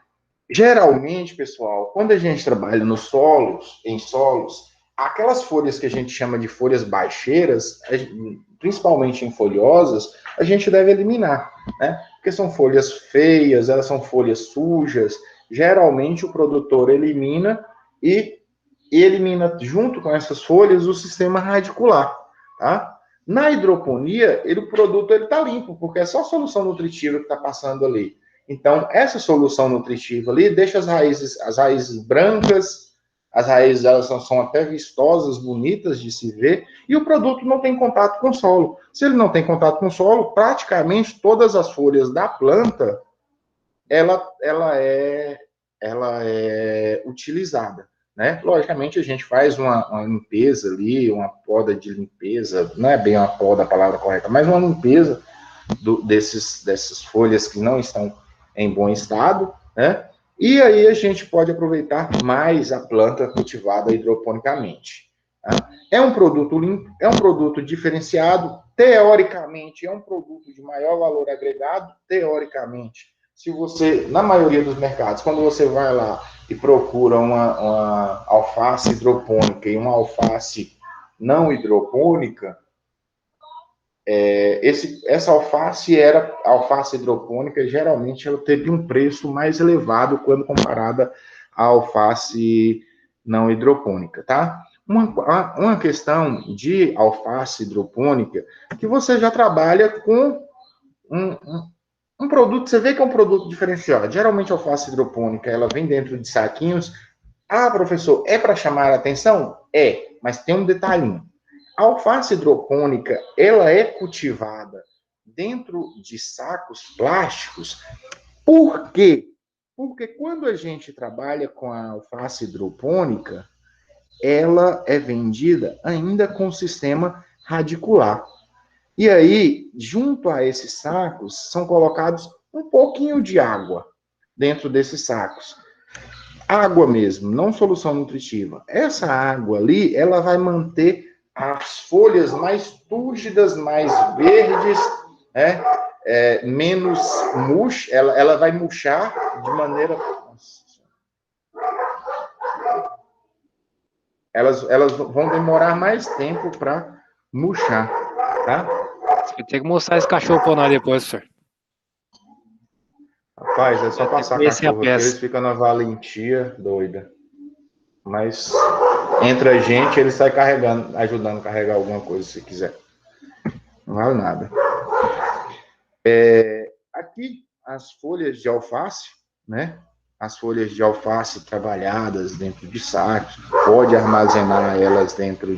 Geralmente, pessoal, quando a gente trabalha em solos, aquelas folhas que a gente chama de folhas baixeiras, principalmente em folhosas, a gente deve eliminar, né? Porque são folhas feias, elas são folhas sujas. Geralmente, o produtor elimina e elimina junto com essas folhas o sistema radicular, tá? Na hidroponia, o produto está limpo, porque é só a solução nutritiva que está passando ali. Então, essa solução nutritiva ali deixa as raízes brancas, as raízes elas são até vistosas, bonitas de se ver, e o produto não tem contato com o solo. Se ele não tem contato com o solo, praticamente todas as folhas da planta, ela é utilizada, né? Logicamente, a gente faz uma limpeza ali, uma poda de limpeza, não é bem uma poda a palavra correta, mas uma limpeza dessas folhas que não estão em bom estado, né? E aí a gente pode aproveitar mais a planta cultivada hidroponicamente. Tá? É um produto limpo, é um produto diferenciado, teoricamente é um produto de maior valor agregado, teoricamente. Se você, na maioria dos mercados, quando você vai lá e procura uma alface hidropônica e uma alface não hidropônica, essa alface hidropônica, geralmente ela teve um preço mais elevado quando comparada à alface não hidropônica, tá? Uma questão de alface hidropônica, que você já trabalha com um produto, você vê que é um produto diferenciado. Geralmente a alface hidropônica, ela vem dentro de saquinhos. Ah, professor, é para chamar a atenção? É, mas tem um detalhinho. A alface hidropônica, ela é cultivada dentro de sacos plásticos. Por quê? Porque quando a gente trabalha com a alface hidropônica, ela é vendida ainda com o sistema radicular. E aí, junto a esses sacos, são colocados um pouquinho de água dentro desses sacos. Água mesmo, não solução nutritiva. Essa água ali, ela vai manter as folhas mais túrgidas, mais verdes, né? Menos murcha, ela vai murchar de maneira... Elas vão demorar mais tempo para murchar, tá? Você vai ter que mostrar esse cachorro pra nós depois, senhor. Rapaz, é só passar Esse é a cachorro aqui, peça. eles ficam na valentia doida. Mas entre a gente, ele sai carregando, ajudando a carregar alguma coisa, se quiser. Não vale nada. Aqui, as folhas de alface, né? As folhas de alface trabalhadas dentro de sacos, pode armazenar elas dentro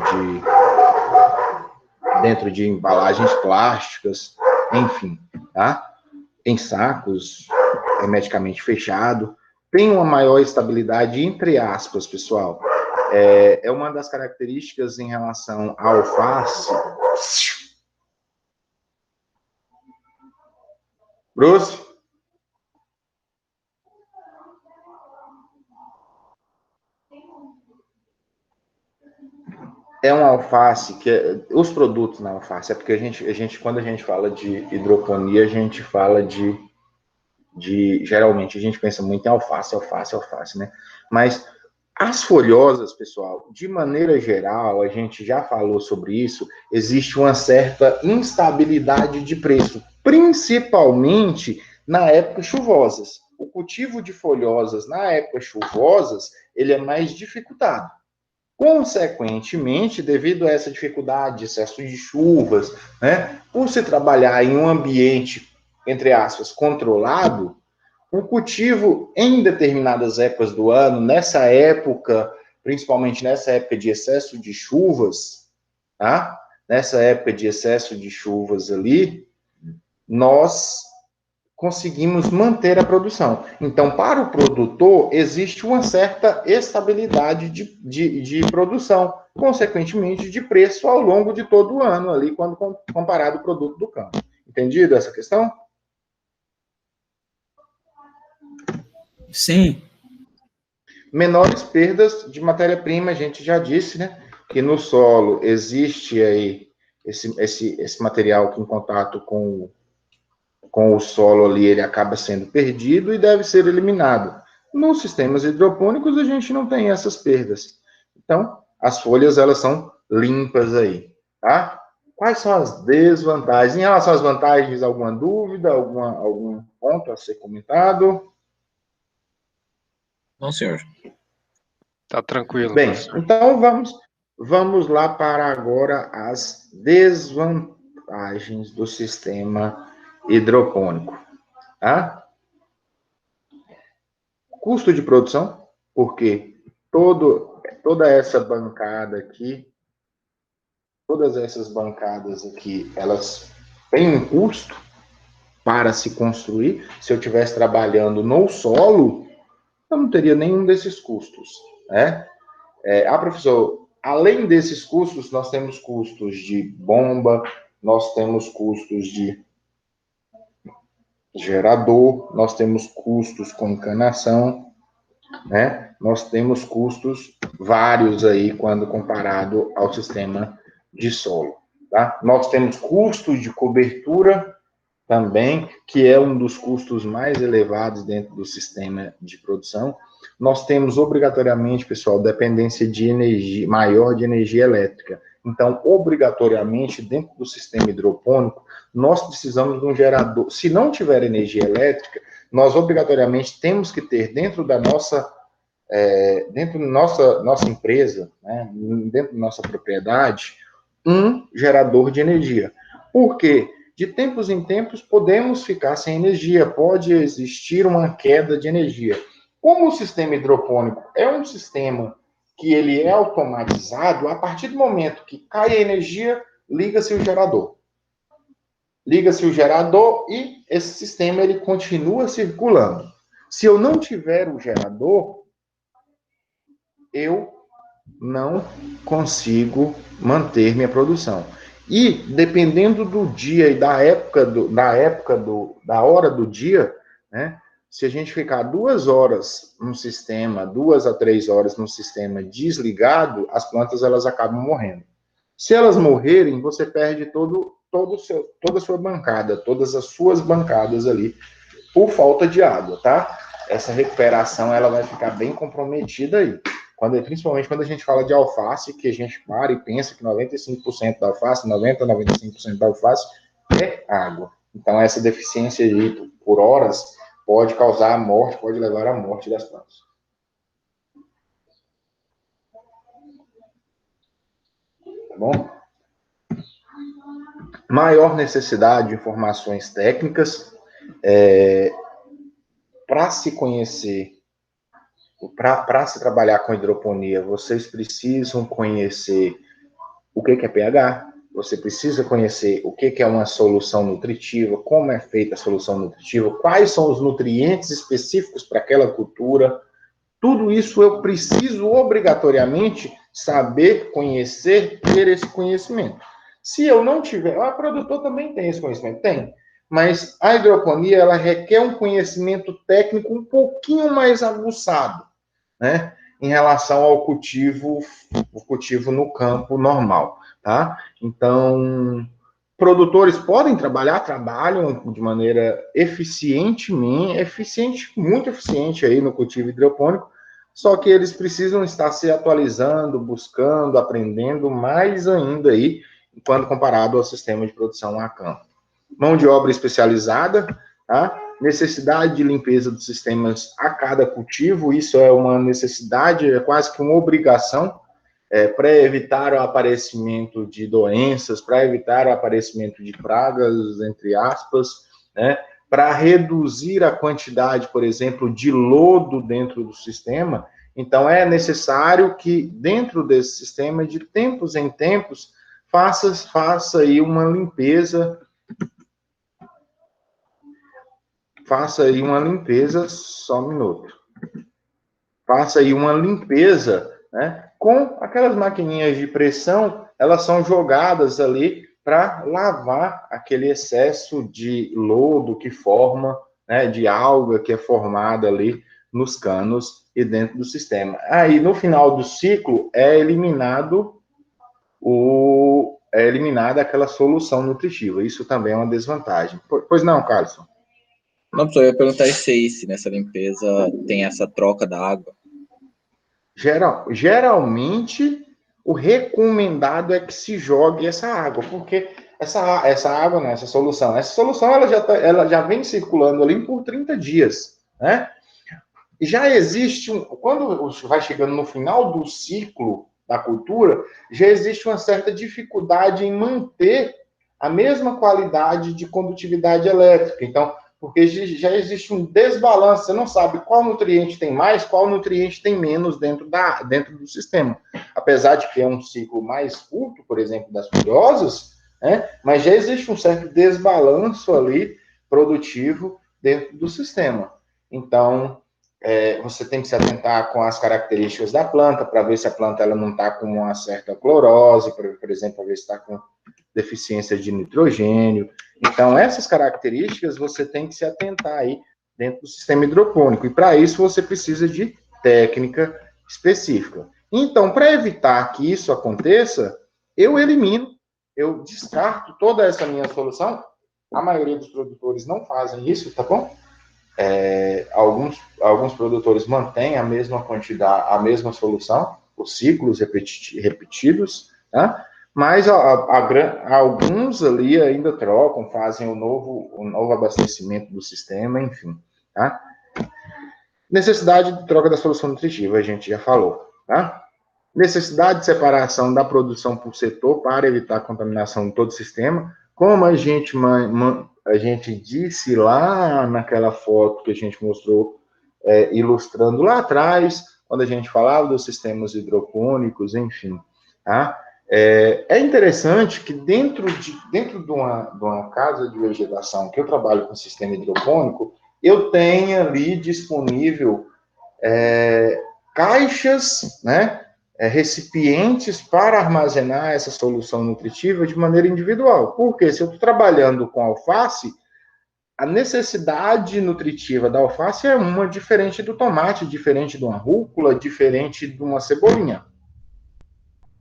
de embalagens plásticas, enfim, tá? Em sacos, hermeticamente fechado, tem uma maior estabilidade, entre aspas, pessoal. É uma das características em relação à alface. Bruce? É uma alface que os produtos na alface, é porque a gente, quando a gente fala de hidroponia, a gente fala de geralmente a gente pensa muito em alface, né? Mas as folhosas, pessoal, de maneira geral, a gente já falou sobre isso, existe uma certa instabilidade de preço, principalmente na época chuvosas. O cultivo de folhosas na época chuvosas, ele é mais dificultado. Consequentemente, devido a essa dificuldade de excesso de chuvas, né, por se trabalhar em um ambiente, entre aspas, controlado, o cultivo em determinadas épocas do ano, nessa época, principalmente nessa época de excesso de chuvas, tá? Nessa época de excesso de chuvas ali, nós conseguimos manter a produção. Então, para o produtor, existe uma certa estabilidade de produção, consequentemente, de preço ao longo de todo o ano, ali, quando comparado o produto do campo. Entendido essa questão? Sim. Menores perdas de matéria-prima, a gente já disse, né? Que no solo existe aí esse material que em contato com o solo ali, ele acaba sendo perdido e deve ser eliminado. Nos sistemas hidropônicos, a gente não tem essas perdas. Então, as folhas, elas são limpas aí, tá? Quais são as desvantagens? Em relação às vantagens, alguma dúvida, algum ponto a ser comentado? Não, senhor. Tá tranquilo, Bem, professor. então vamos lá para agora as desvantagens do sistema hidropônico, tá? Custo de produção, porque toda essa bancada aqui, todas essas bancadas aqui, elas têm um custo para se construir. Se eu estivesse trabalhando no solo, eu não teria nenhum desses custos, né? Professor, além desses custos, nós temos custos de bomba, nós temos custos de gerador, nós temos custos com encanação, né? Nós temos custos vários aí quando comparado ao sistema de solo, tá? Nós temos custos de cobertura também, que é um dos custos mais elevados dentro do sistema de produção. Nós temos obrigatoriamente, pessoal, dependência de energia, maior de energia elétrica. Então, obrigatoriamente, dentro do sistema hidropônico, nós precisamos de um gerador. Se não tiver energia elétrica, nós obrigatoriamente temos que ter dentro da nossa nossa empresa, né, dentro da nossa propriedade, um gerador de energia. Por quê? De tempos em tempos podemos ficar sem energia, pode existir uma queda de energia. Como o sistema hidropônico é um sistema que ele é automatizado, a partir do momento que cai a energia, liga-se o gerador. Liga-se o gerador e esse sistema ele continua circulando. Se eu não tiver o gerador, eu não consigo manter minha produção. E dependendo do dia e da hora do dia, né? Se a gente ficar 2 horas no sistema, 2 a 3 horas no sistema desligado, as plantas elas acabam morrendo. Se elas morrerem, você perde toda a sua bancada, todas as suas bancadas ali, por falta de água, tá? Essa recuperação ela vai ficar bem comprometida aí. Principalmente quando a gente fala de alface, que a gente para e pensa que 95% da alface, 95% da alface é água. Então, essa deficiência aí por horas pode causar a morte, pode levar à morte das plantas. Tá bom? Maior necessidade de informações técnicas para se conhecer. Para se trabalhar com hidroponia, vocês precisam conhecer o que é pH, você precisa conhecer o que é uma solução nutritiva, como é feita a solução nutritiva, quais são os nutrientes específicos para aquela cultura. Tudo isso eu preciso obrigatoriamente saber, conhecer, ter esse conhecimento. Se eu não tiver, o produtor também tem esse conhecimento? Tem. Mas a hidroponia, ela requer um conhecimento técnico um pouquinho mais aguçado, né? Em relação ao cultivo no campo normal, tá? Então, Produtores podem trabalhar, trabalham de maneira eficiente, muito eficiente aí no cultivo hidropônico, só que eles precisam estar se atualizando, buscando, aprendendo mais ainda aí, quando comparado ao sistema de produção a campo. Mão de obra especializada, tá? Necessidade de limpeza dos sistemas a cada cultivo, isso é uma necessidade, é quase que uma obrigação, para evitar o aparecimento de doenças, para evitar o aparecimento de pragas, entre aspas, né? Para reduzir a quantidade, por exemplo, de lodo dentro do sistema. Então, é necessário que, dentro desse sistema, de tempos em tempos, faça aí uma limpeza. Faça aí uma limpeza, só um minuto. Faça aí uma limpeza, né? Com aquelas maquininhas de pressão, elas são jogadas ali para lavar aquele excesso de lodo que forma, né, de alga que é formada ali nos canos e dentro do sistema. Aí, no final do ciclo, é eliminada aquela solução nutritiva. Isso também é uma desvantagem. Pois não, Carlson? Não, professor, eu ia perguntar isso aí, se nessa limpeza tem essa troca da água. Geralmente, o recomendado é que se jogue essa água, porque essa água, não, essa solução ela já vem circulando ali por 30 dias, né? Já existe, quando vai chegando no final do ciclo da cultura, já existe uma certa dificuldade em manter a mesma qualidade de condutividade elétrica. Então, porque já existe um desbalanço, você não sabe qual nutriente tem mais, qual nutriente tem menos dentro do sistema. Apesar de que é um ciclo mais curto, por exemplo, das folhosas, né, mas já existe um certo desbalanço ali produtivo dentro do sistema. Então, você tem que se atentar com as características da planta, para ver se a planta ela não está com uma certa clorose, por exemplo, para ver se está com deficiência de nitrogênio. Então, essas características você tem que se atentar aí dentro do sistema hidropônico. E para isso você precisa de técnica específica. Então, para evitar que isso aconteça, eu descarto toda essa minha solução. A maioria dos produtores não fazem isso, tá bom? Alguns produtores mantêm a mesma quantidade, a mesma solução, os ciclos repetidos, tá? Mas alguns ali ainda trocam, fazem o novo abastecimento do sistema, enfim, tá? Necessidade de troca da solução nutritiva, a gente já falou, tá? Necessidade de separação da produção por setor para evitar a contaminação de todo o sistema, como a gente disse lá naquela foto que a gente mostrou, ilustrando lá atrás, quando a gente falava dos sistemas hidropônicos, enfim, tá? É interessante que dentro de uma casa de vegetação que eu trabalho com sistema hidropônico, eu tenha ali disponível caixas, né, recipientes para armazenar essa solução nutritiva de maneira individual. Porque se eu estou trabalhando com alface, a necessidade nutritiva da alface é uma diferente do tomate, diferente de uma rúcula, diferente de uma cebolinha.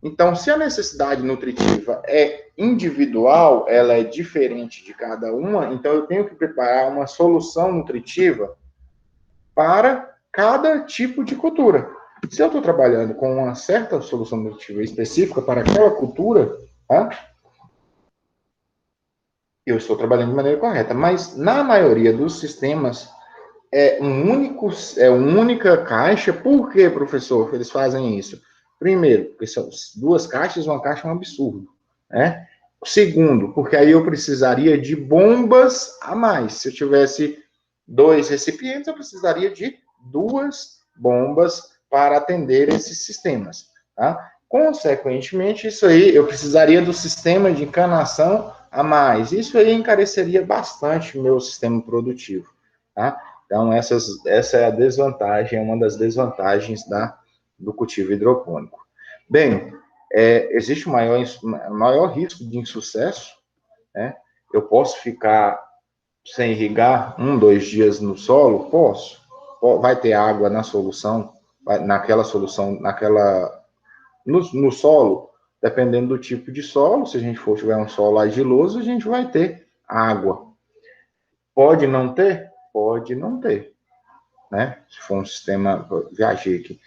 Então, se a necessidade nutritiva é individual, ela é diferente de cada uma, então eu tenho que preparar uma solução nutritiva para cada tipo de cultura. Se eu estou trabalhando com uma certa solução nutritiva específica para aquela cultura, tá? Eu estou trabalhando de maneira correta. Mas, na maioria dos sistemas, é uma única caixa. Por que, professor, eles fazem isso? Primeiro, porque são 2 caixas, uma caixa é um absurdo, né? Segundo, porque aí eu precisaria de bombas a mais. Se eu tivesse 2 recipientes, eu precisaria de 2 bombas para atender esses sistemas, tá? Consequentemente, isso aí, eu precisaria do sistema de encanação a mais. Isso aí encareceria bastante o meu sistema produtivo, tá? Então, essa é a desvantagem, é uma das desvantagens do cultivo hidropônico. Bem, existe um maior risco de insucesso, né? Eu posso ficar sem irrigar 1-2 dias no solo? Posso. Vai ter água na solução, no solo, dependendo do tipo de solo, se a gente for tiver um solo argiloso, a gente vai ter água. Pode não ter? Pode não ter, né? Se for um sistema, viajei aqui,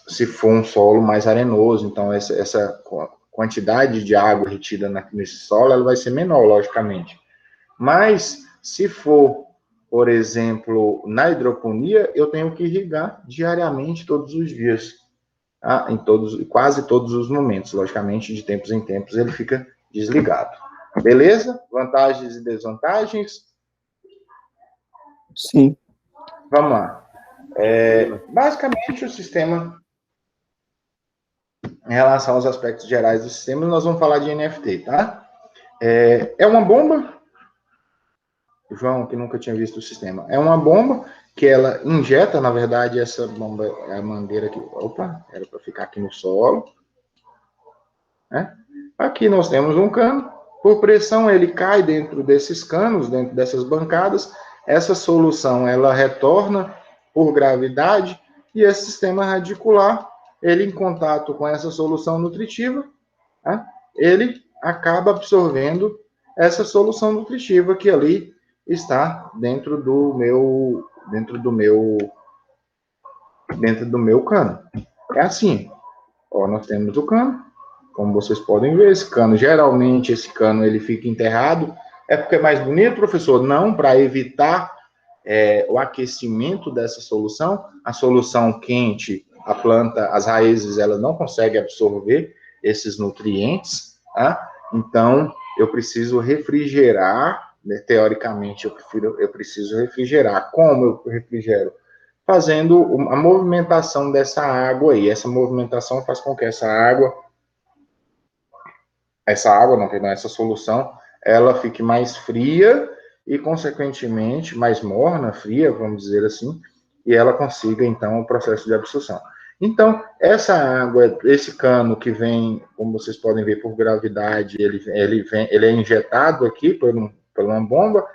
se for um solo mais arenoso, então essa quantidade de água retida nesse solo, ela vai ser menor, logicamente. Mas, se for, por exemplo, na hidroponia, eu tenho que irrigar diariamente, todos os dias, tá? Quase todos os momentos, logicamente, de tempos em tempos, ele fica desligado. Beleza? Vantagens e desvantagens? Sim. Vamos lá. Basicamente, o sistema, em relação aos aspectos gerais do sistema, nós vamos falar de NFT, tá? É uma bomba, o João, que nunca tinha visto o sistema, é uma bomba que ela injeta, na verdade, essa bomba é a mangueira aqui. Opa, era para ficar aqui no solo. Né? Aqui nós temos um cano, por pressão ele cai dentro desses canos, dentro dessas bancadas, essa solução ela retorna por gravidade e esse sistema radicular, ele em contato com essa solução nutritiva, tá? Ele acaba absorvendo essa solução nutritiva que ali está dentro do meu cano. É assim, ó, nós temos o cano, como vocês podem ver, esse cano, geralmente esse cano ele fica enterrado, é porque é mais bonito, professor? Não, para evitar o aquecimento dessa solução, a solução quente, a planta, as raízes, elas não conseguem absorver esses nutrientes, tá? Então, eu preciso refrigerar, né? Teoricamente, eu preciso refrigerar. Como eu refrigero? Fazendo a movimentação dessa água aí. Essa movimentação faz com que essa solução, ela fique mais fria e, consequentemente, mais morna, fria, vamos dizer assim, e ela consiga, então, o processo de absorção. Então, essa água, esse cano que vem, como vocês podem ver, por gravidade, ele é injetado aqui por uma bomba,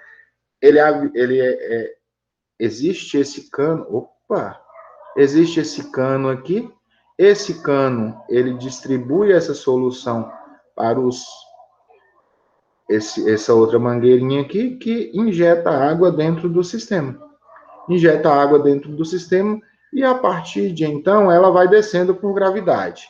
existe esse cano, existe esse cano aqui, esse cano, ele distribui essa solução para essa outra mangueirinha aqui, que injeta água dentro do sistema. Injeta água dentro do sistema e, a partir de então, ela vai descendo por gravidade.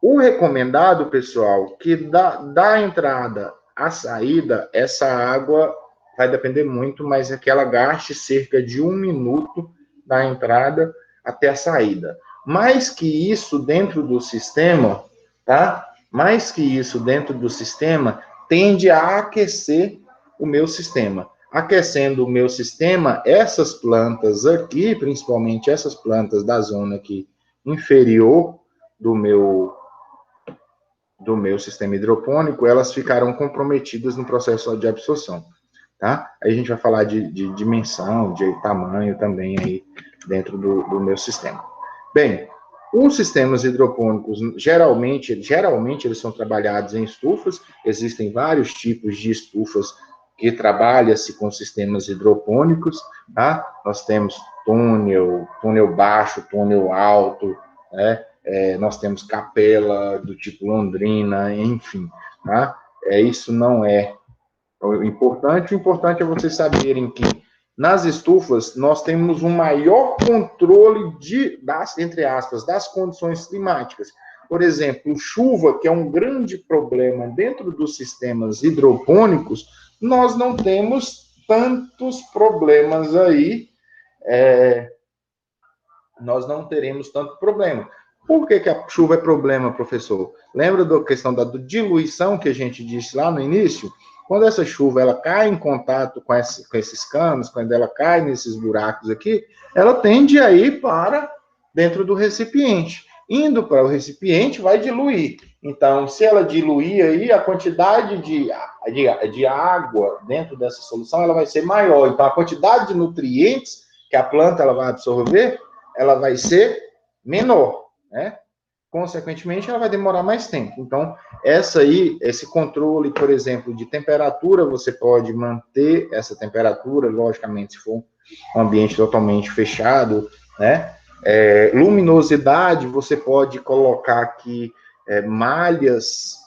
O recomendado, pessoal, que da entrada à saída, essa água vai depender muito, mas é que ela gaste cerca de 1 minuto da entrada até a saída. Mais que isso dentro do sistema, tá? Mais que isso dentro do sistema, tende a aquecer o meu sistema. Aquecendo o meu sistema, essas plantas aqui, principalmente essas plantas da zona aqui inferior do meu sistema hidropônico, elas ficaram comprometidas no processo de absorção, tá? Aí a gente vai falar de dimensão, de tamanho também aí dentro do meu sistema. Bem, os sistemas hidropônicos, geralmente eles são trabalhados em estufas, existem vários tipos de estufas que trabalham-se com sistemas hidropônicos, tá? Nós temos túnel baixo, túnel alto, né? Nós temos capela do tipo Londrina, enfim, tá? Isso não é o importante é vocês saberem que nas estufas nós temos um maior controle entre aspas, das condições climáticas. Por exemplo, chuva, que é um grande problema dentro dos sistemas hidropônicos, nós não temos tantos problemas aí, nós não teremos tanto problema. Por que a chuva é problema, professor? Lembra da questão da diluição que a gente disse lá no início? Quando essa chuva ela cai em contato com esses canos, quando ela cai nesses buracos aqui, ela tende a ir para dentro do recipiente. Indo para o recipiente, vai diluir. Então, se ela diluir aí, a quantidade de água dentro dessa solução ela vai ser maior. Então, a quantidade de nutrientes que a planta ela vai absorver, ela vai ser menor, né? Consequentemente, ela vai demorar mais tempo. Então, esse controle, por exemplo, de temperatura, você pode manter essa temperatura, logicamente, se for um ambiente totalmente fechado, né? Luminosidade, você pode colocar aqui malhas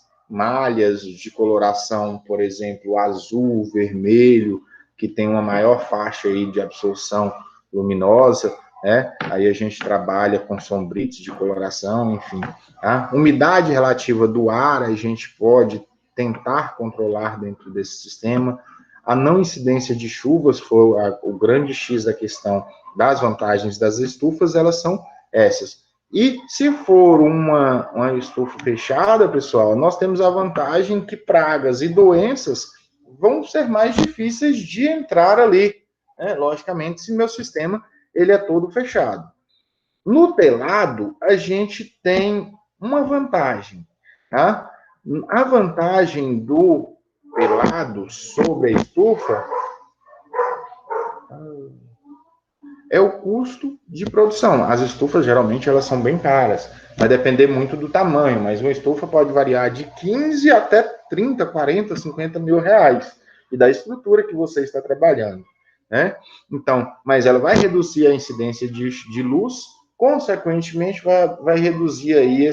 de coloração, por exemplo, azul, vermelho, que tem uma maior faixa aí de absorção luminosa, né? Aí a gente trabalha com sombrites de coloração, enfim. Tá? Umidade relativa do ar, a gente pode tentar controlar dentro desse sistema. A não incidência de chuvas foi o grande X da questão das vantagens das estufas, elas são essas. E se for uma estufa fechada, pessoal, nós temos a vantagem que pragas e doenças vão ser mais difíceis de entrar ali, né? Logicamente, se meu sistema ele é todo fechado. No telado, a gente tem uma vantagem, tá? A vantagem do telado sobre a estufa é o custo de produção. As estufas, geralmente, elas são bem caras. Vai depender muito do tamanho, mas uma estufa pode variar de 15 até 30, 40, 50 mil reais. E da estrutura que você está trabalhando, né? Então, mas ela vai reduzir a incidência de luz, consequentemente, vai reduzir aí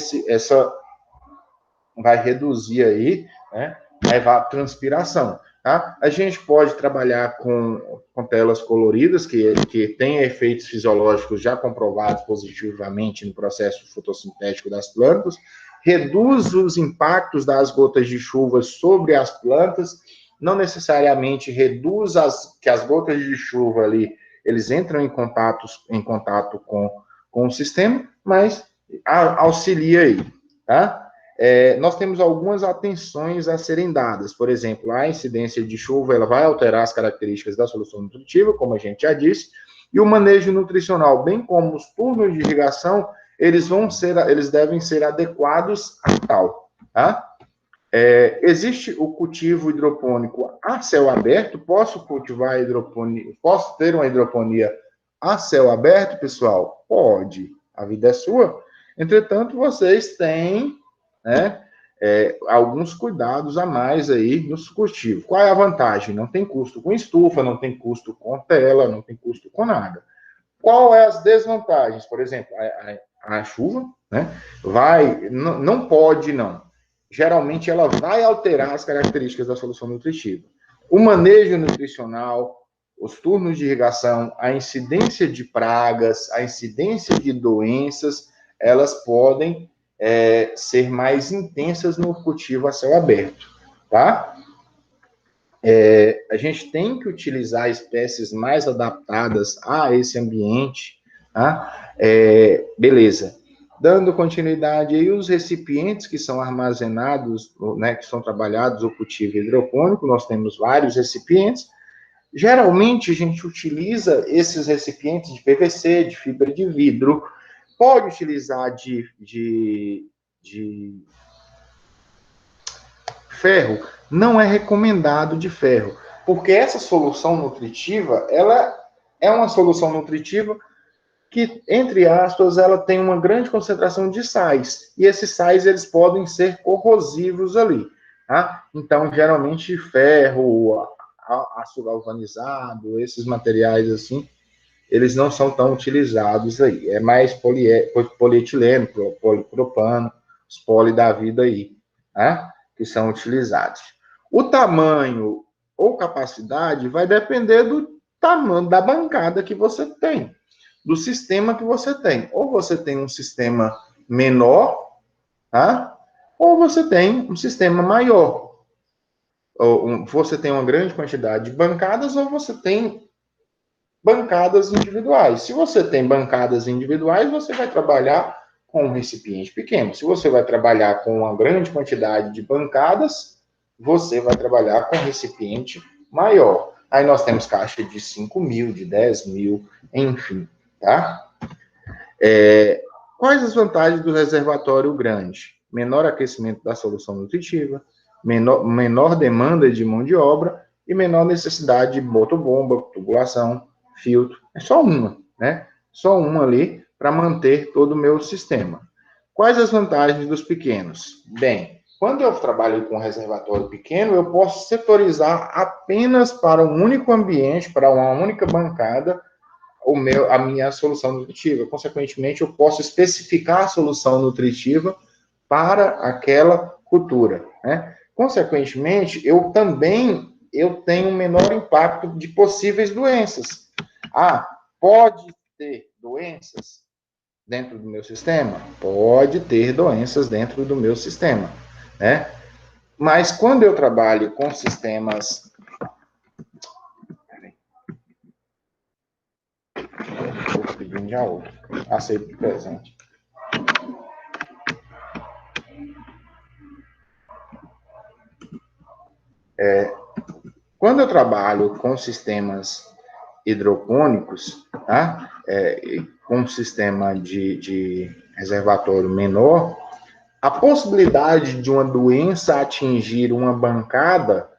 vai reduzir aí, né, a evapotranspiração. Tá? A gente pode trabalhar com telas coloridas, que têm efeitos fisiológicos já comprovados positivamente no processo fotossintético das plantas, reduz os impactos das gotas de chuva sobre as plantas, não necessariamente reduz que as gotas de chuva ali, eles entram em contato com o sistema, mas auxilia aí, tá? Nós temos algumas atenções a serem dadas. Por exemplo, a incidência de chuva ela vai alterar as características da solução nutritiva, como a gente já disse, e o manejo nutricional, bem como os turnos de irrigação, eles devem ser adequados a tal. Tá? Existe o cultivo hidropônico a céu aberto? Posso ter uma hidroponia a céu aberto, pessoal? Pode. A vida é sua. Entretanto, vocês têm, né, alguns cuidados a mais aí nos cultivos. Qual é a vantagem? Não tem custo com estufa, não tem custo com tela, não tem custo com nada. Qual é as desvantagens? Por exemplo, a chuva, né, não pode, não. Geralmente ela vai alterar as características da solução nutritiva. O manejo nutricional, os turnos de irrigação, a incidência de pragas, a incidência de doenças, elas podem ser mais intensas no cultivo a céu aberto, tá? A gente tem que utilizar espécies mais adaptadas a esse ambiente, tá? Beleza. Dando continuidade aí, os recipientes que são armazenados, né, que são trabalhados o cultivo hidropônico, nós temos vários recipientes. Geralmente, a gente utiliza esses recipientes de PVC, de fibra de vidro, pode utilizar de ferro, não é recomendado de ferro, porque essa solução nutritiva, ela é uma solução nutritiva que, entre aspas, ela tem uma grande concentração de sais, e esses sais, eles podem ser corrosivos ali, tá? Então, geralmente, ferro, aço galvanizado, esses materiais assim, eles não são tão utilizados aí. É mais polietileno, polipropano, os poli da vida aí, tá? Que são utilizados. O tamanho ou capacidade vai depender do tamanho da bancada que você tem, do sistema que você tem. Ou você tem um sistema menor, tá? Ou você tem um sistema maior. Ou você tem uma grande quantidade de bancadas, ou você tem bancadas individuais. Se você tem bancadas individuais, você vai trabalhar com um recipiente pequeno. Se você vai trabalhar com uma grande quantidade de bancadas, você vai trabalhar com um recipiente maior. Aí nós temos caixa de 5 mil, de 10 mil, enfim, tá? Quais as vantagens do reservatório grande? Menor aquecimento da solução nutritiva, menor demanda de mão de obra e menor necessidade de motobomba, tubulação, filtro. É só uma, né? Só uma ali para manter todo o meu sistema. Quais as vantagens dos pequenos? Bem, quando eu trabalho com um reservatório pequeno, eu posso setorizar apenas para um único ambiente, para uma única bancada, a minha solução nutritiva. Consequentemente, eu posso especificar a solução nutritiva para aquela cultura, né? Consequentemente, eu tenho um menor impacto de possíveis doenças. Pode ter doenças dentro do meu sistema? Pode ter doenças dentro do meu sistema, né? Mas quando eu trabalho com sistemas... Vou pedir já outro. Aceito o presente. Quando eu trabalho com sistemas hidropônicos, tá? Com um sistema de reservatório menor, a possibilidade de uma doença atingir uma bancada,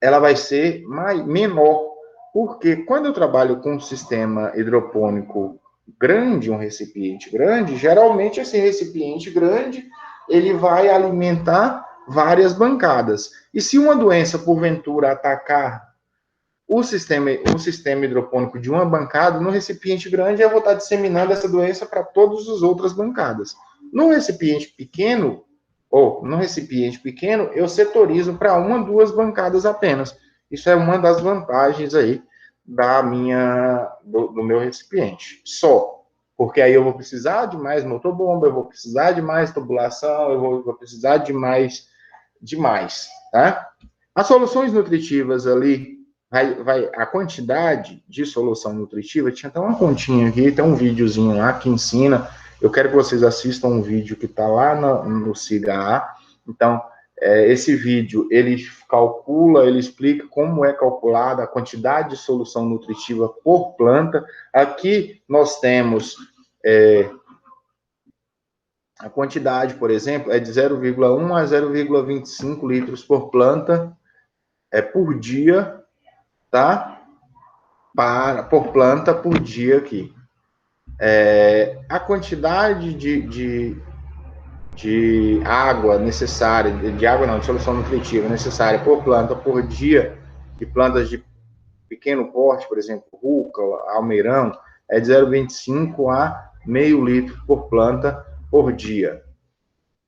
ela vai ser menor. Porque quando eu trabalho com um sistema hidropônico grande, um recipiente grande, geralmente esse recipiente grande, ele vai alimentar várias bancadas. E se uma doença, porventura, atacar o sistema hidropônico de uma bancada, no recipiente grande, eu vou estar disseminando essa doença para todas as outras bancadas. No recipiente pequeno, eu setorizo para 1, 2 bancadas apenas. Isso é uma das vantagens aí do meu recipiente. Só. Porque aí eu vou precisar de mais motobomba, eu vou precisar de mais tubulação, eu vou precisar de mais, tá? As soluções nutritivas ali, a quantidade de solução nutritiva, tinha até uma continha aqui, tem um videozinho lá que ensina. Eu quero que vocês assistam um vídeo que está lá no SIGA. Então, esse vídeo, ele explica como é calculada a quantidade de solução nutritiva por planta. Aqui nós temos a quantidade, por exemplo, é de 0,1 a 0,25 litros por planta por dia, tá? Por planta por dia aqui. A quantidade de água necessária, de solução nutritiva necessária por planta por dia, de plantas de pequeno porte, por exemplo, rúcula, almeirão, é de 0,25 a meio litro por planta por dia.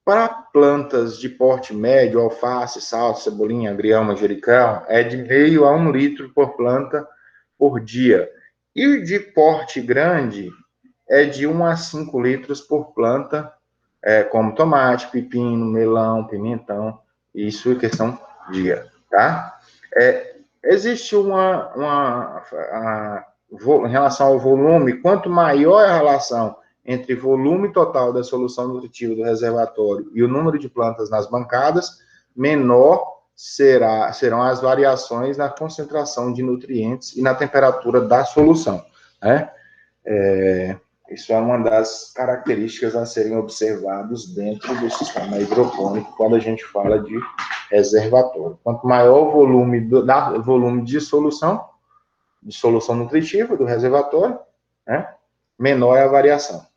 Para plantas de porte médio, alface, salsa, cebolinha, agrião, manjericão, é de meio a 1 litro por planta por dia. E de porte grande, é de 1 a 5 litros por planta, como tomate, pepino, melão, pimentão, isso é questão dia, tá? Existe em relação ao volume, quanto maior é a relação entre volume total da solução nutritiva do reservatório e o número de plantas nas bancadas, menor serão as variações na concentração de nutrientes e na temperatura da solução, né? Isso é uma das características a serem observadas dentro do sistema hidropônico quando a gente fala de reservatório. Quanto maior o volume de solução nutritiva do reservatório, né, menor é a variação.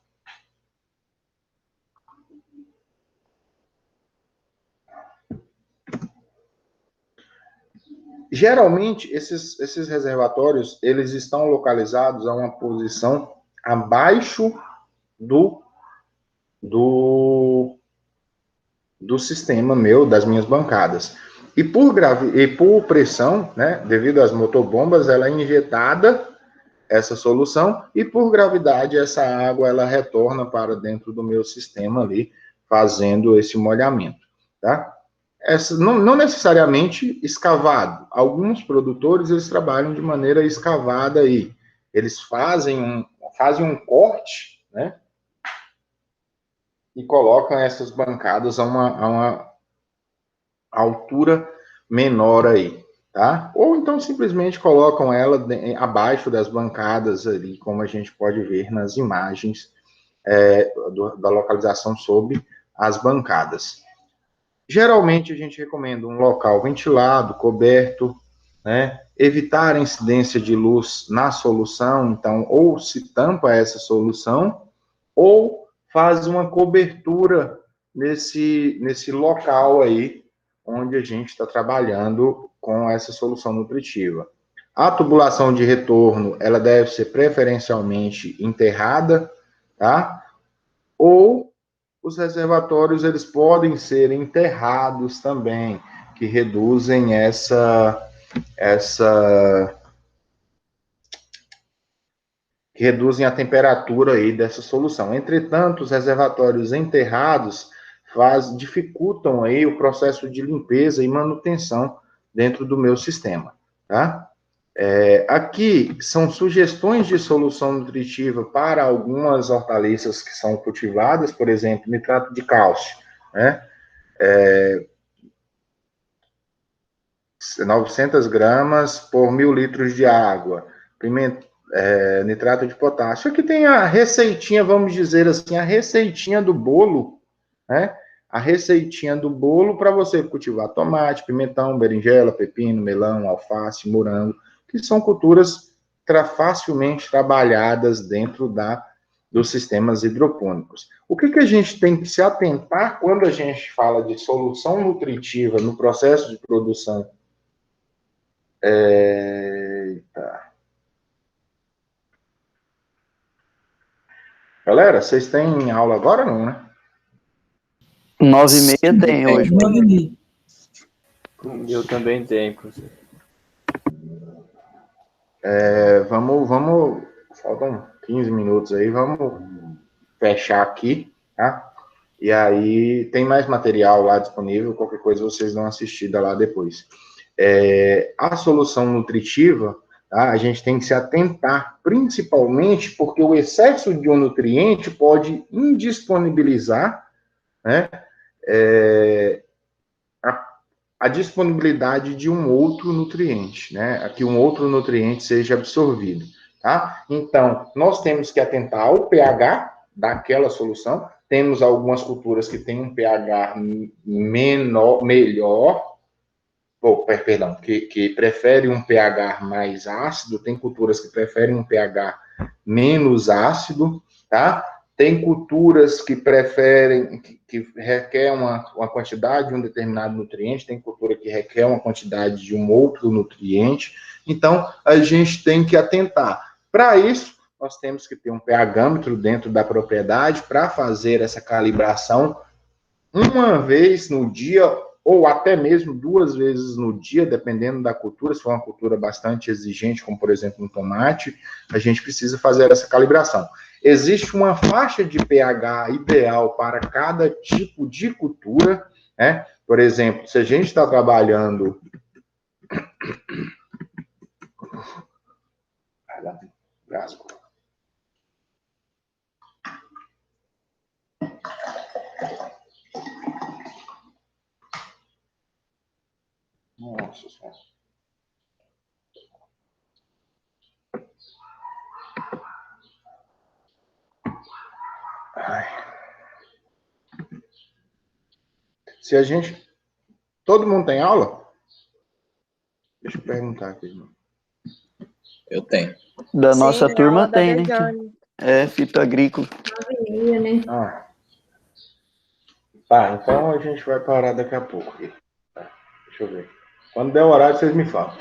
Geralmente, esses reservatórios, eles estão localizados a uma posição abaixo do sistema das minhas bancadas. E por pressão, né, devido às motobombas, ela é injetada, essa solução, e por gravidade, essa água, ela retorna para dentro do meu sistema ali, fazendo esse molhamento, tá? Não necessariamente escavado. Alguns produtores, eles trabalham de maneira escavada aí. Eles fazem um corte, né? E colocam essas bancadas a uma altura menor aí, tá? Ou então simplesmente colocam ela abaixo das bancadas ali, como a gente pode ver nas imagens da localização sob as bancadas. Geralmente a gente recomenda um local ventilado, coberto, né? Evitar a incidência de luz na solução, então, ou se tampa essa solução, ou faz uma cobertura nesse local aí, onde a gente está trabalhando com essa solução nutritiva. A tubulação de retorno, ela deve ser preferencialmente enterrada, tá? Ou os reservatórios, eles podem ser enterrados também, que reduzem que reduzem a temperatura aí dessa solução. Entretanto, os reservatórios enterrados dificultam aí o processo de limpeza e manutenção dentro do meu sistema, tá? Aqui são sugestões de solução nutritiva para algumas hortaliças que são cultivadas, por exemplo, nitrato de cálcio, né? 900 gramas por 1.000 litros de água, nitrato de potássio. Aqui tem a receitinha, vamos dizer assim, a receitinha do bolo, né? A receitinha do bolo para você cultivar tomate, pimentão, berinjela, pepino, melão, alface, morango, que são culturas facilmente trabalhadas dentro dos sistemas hidropônicos. O que a gente tem que se atentar quando a gente fala de solução nutritiva no processo de produção? Galera, vocês têm aula agora não, né? 9h30 tem hoje. Eu também tenho, professor. Vamos, faltam 15 minutos aí, vamos fechar aqui, tá? E aí tem mais material lá disponível, qualquer coisa vocês dão uma assistida lá depois. A solução nutritiva, tá? A gente tem que se atentar, principalmente porque o excesso de um nutriente pode indisponibilizar, né, a disponibilidade de um outro nutriente, né? Que um outro nutriente seja absorvido, tá? Então, nós temos que atentar ao pH daquela solução. Temos algumas culturas que têm um pH que prefere um pH mais ácido, tem culturas que preferem um pH menos ácido, tá? Tem culturas que preferem, que requer uma quantidade de um determinado nutriente, tem cultura que requer uma quantidade de um outro nutriente. Então, a gente tem que atentar. Para isso, nós temos que ter um pH-metro dentro da propriedade para fazer essa calibração uma vez no dia, ou até mesmo 2 vezes no dia, dependendo da cultura. Se for uma cultura bastante exigente, como, por exemplo, um tomate, a gente precisa fazer essa calibração. Existe uma faixa de pH ideal para cada tipo de cultura, né? Por exemplo, se a gente está trabalhando... Nossa Senhora. Se a gente... Todo mundo tem aula? Deixa eu perguntar aqui, irmão. Eu tenho. Da nossa Sim, turma aula da tem, né? Dejane. Fito agrícola. 9h30, né? Tá, então a gente vai parar daqui a pouco. Tá, deixa eu ver. Quando der o horário, vocês me falam.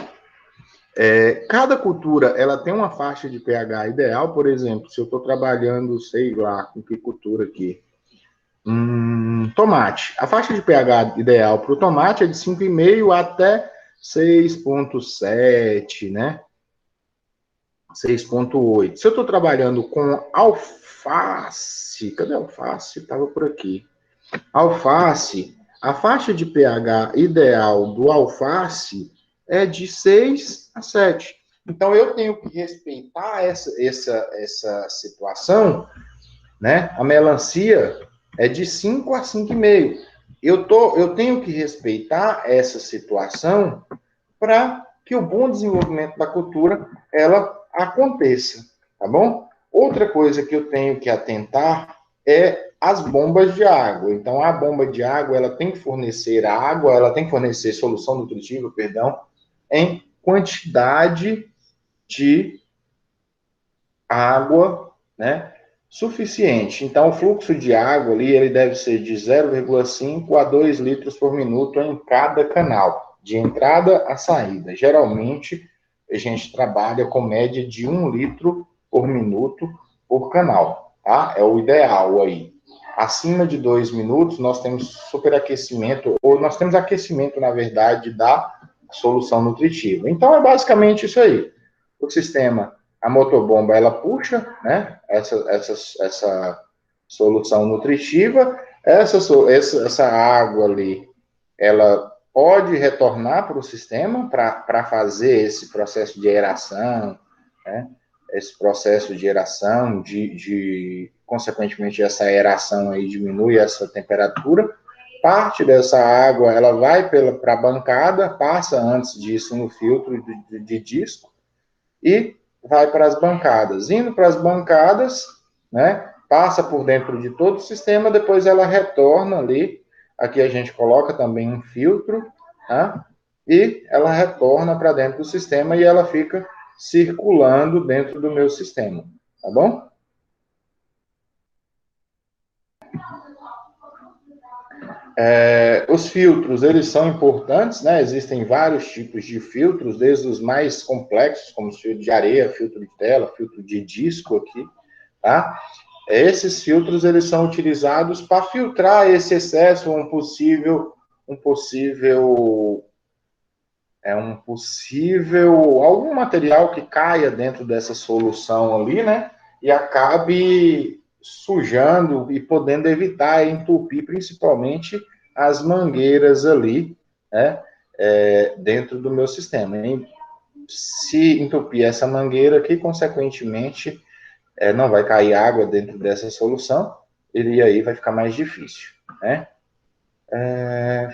Cada cultura, ela tem uma faixa de pH ideal. Por exemplo, se eu estou trabalhando, sei lá, com que cultura aqui? Tomate. A faixa de pH ideal para o tomate é de 5,5 até 6,7, né? 6,8. Se eu estou trabalhando com alface, cadê a alface? Estava por aqui. Alface, a faixa de pH ideal do alface é de 6 a 7. Então, eu tenho que respeitar essa situação, né? A melancia é de 5 a 5,5. Eu tenho que respeitar essa situação para que o bom desenvolvimento da cultura, ela aconteça, tá bom? Outra coisa que eu tenho que atentar é as bombas de água. Então, a bomba de água, ela tem que fornecer água, ela tem que fornecer solução nutritiva, em quantidade de água, né, suficiente. Então, o fluxo de água ali, ele deve ser de 0,5 a 2 litros por minuto em cada canal, de entrada a saída. Geralmente, a gente trabalha com média de 1 litro por minuto por canal, tá? É o ideal aí. Acima de 2 minutos, nós temos superaquecimento, ou nós temos aquecimento, na verdade, da solução nutritiva. Então, é basicamente isso aí. O sistema, a motobomba, ela puxa, né, essa solução nutritiva, essa água ali, ela pode retornar para o sistema para fazer esse processo de aeração, né, esse processo de aeração, consequentemente, essa aeração aí diminui essa temperatura. Parte dessa água, ela vai para a bancada, passa antes disso no filtro de disco e vai para as bancadas. Indo para as bancadas, né, passa por dentro de todo o sistema, depois ela retorna ali. Aqui a gente coloca também um filtro, tá? E ela retorna para dentro do sistema e ela fica circulando dentro do meu sistema, tá bom? Os filtros, eles são importantes, né? Existem vários tipos de filtros, desde os mais complexos, como filtro de areia, filtro de tela, filtro de disco aqui, tá? Esses filtros, eles são utilizados para filtrar esse excesso, algum material que caia dentro dessa solução ali, né? E acabe sujando e podendo evitar entupir, principalmente as mangueiras ali, né? Dentro do meu sistema. E se entupir essa mangueira aqui, consequentemente, não vai cair água dentro dessa solução, e aí vai ficar mais difícil, né?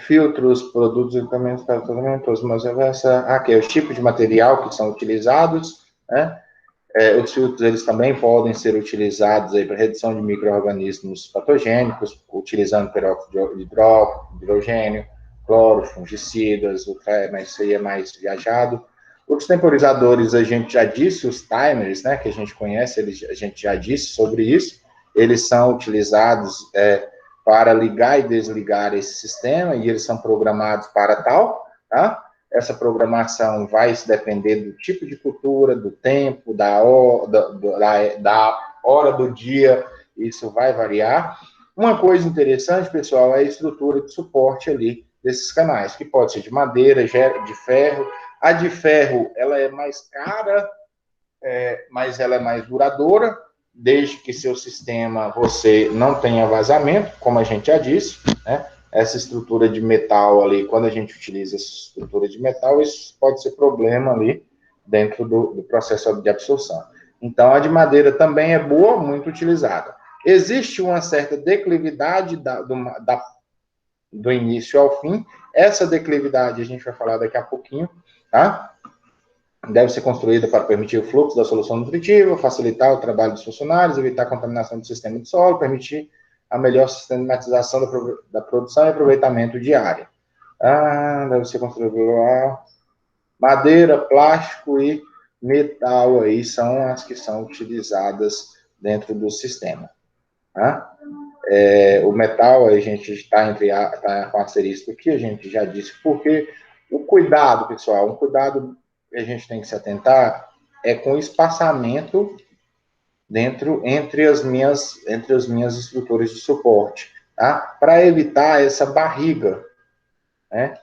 Filtros, produtos, equipamentos para tratamento, aqui é os tipos de material que são utilizados, né? Os filtros, eles também podem ser utilizados aí para redução de micro-organismos patogênicos, utilizando peróxido de hidrogênio, cloro, fungicidas, mas isso aí é mais viajado. Os temporizadores, a gente já disse, os timers, né, que a gente conhece, a gente já disse sobre isso, eles são utilizados para ligar e desligar esse sistema, e eles são programados para tal, tá? Essa programação vai depender do tipo de cultura, do tempo, da hora do dia, isso vai variar. Uma coisa interessante, pessoal, é a estrutura de suporte ali desses canais, que pode ser de madeira, de ferro. A de ferro, ela é mais cara, mas ela é mais duradoura, desde que seu sistema, você não tenha vazamento, como a gente já disse, né? Essa estrutura de metal ali, quando a gente utiliza essa estrutura de metal, isso pode ser problema ali dentro do processo de absorção. Então, a de madeira também é boa, muito utilizada. Existe uma certa declividade do início ao fim. Essa declividade a gente vai falar daqui a pouquinho, tá? Deve ser construída para permitir o fluxo da solução nutritiva, facilitar o trabalho dos funcionários, evitar a contaminação do sistema de solo, permitir a melhor sistematização da produção e aproveitamento diário. Deve ser construída madeira, plástico e metal aí são as que são utilizadas dentro do sistema. Tá? O metal, a gente está com asterisco aqui, a gente já disse, porque o cuidado, pessoal, um cuidado que a gente tem que se atentar é com o espaçamento entre as minhas estruturas de suporte, tá? Para evitar essa barriga, né?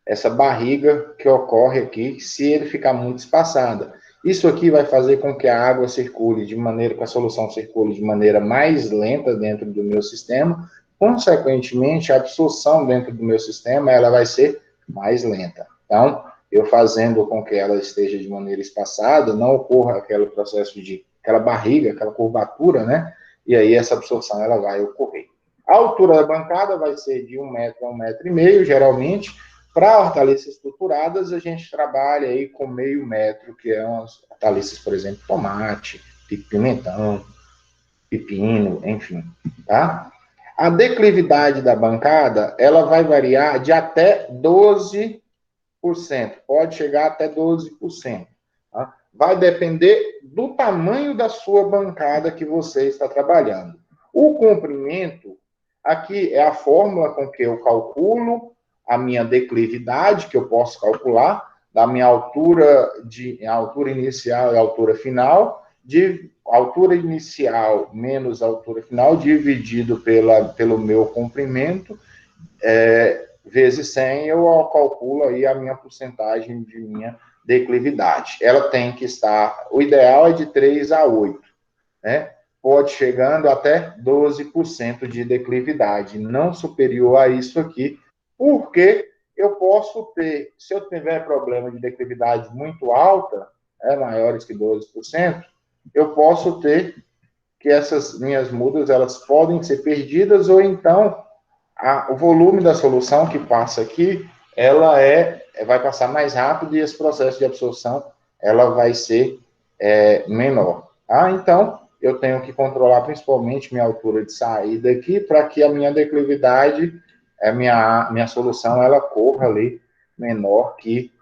Essa barriga que ocorre aqui, se ele ficar muito espaçada. Isso aqui vai fazer com que a água circule que a solução circule de maneira mais lenta dentro do meu sistema, consequentemente, a absorção dentro do meu sistema, ela vai ser mais lenta. Então, eu fazendo com que ela esteja de maneira espaçada, não ocorra aquele processo aquela barriga, aquela curvatura, né? E aí essa absorção, ela vai ocorrer. A altura da bancada vai ser de 1 metro a 1,5 metro, geralmente. Para hortaliças estruturadas, a gente trabalha aí com meio metro, que é umas hortaliças, por exemplo, tomate, pimentão, pepino, enfim, tá? A declividade da bancada, ela vai variar de até 12%, pode chegar até 12%. Tá? Vai depender do tamanho da sua bancada que você está trabalhando. O comprimento, aqui é a fórmula com que eu calculo a minha declividade, que eu posso calcular, da minha altura inicial e altura final, de altura inicial menos altura final, dividido pelo meu comprimento, vezes 100, eu calculo aí a minha porcentagem de minha declividade. Ela tem que estar, o ideal é de 3 a 8, né? Pode chegando até 12% de declividade, não superior a isso aqui, porque eu posso ter, se eu tiver problema de declividade muito alta, maiores que 12%, eu posso ter que essas minhas mudas, elas podem ser perdidas, ou então o volume da solução que passa aqui, ela vai passar mais rápido e esse processo de absorção, ela vai ser menor. Então, eu tenho que controlar principalmente minha altura de saída aqui, para que a minha declividade, minha solução, ela corra ali menor que,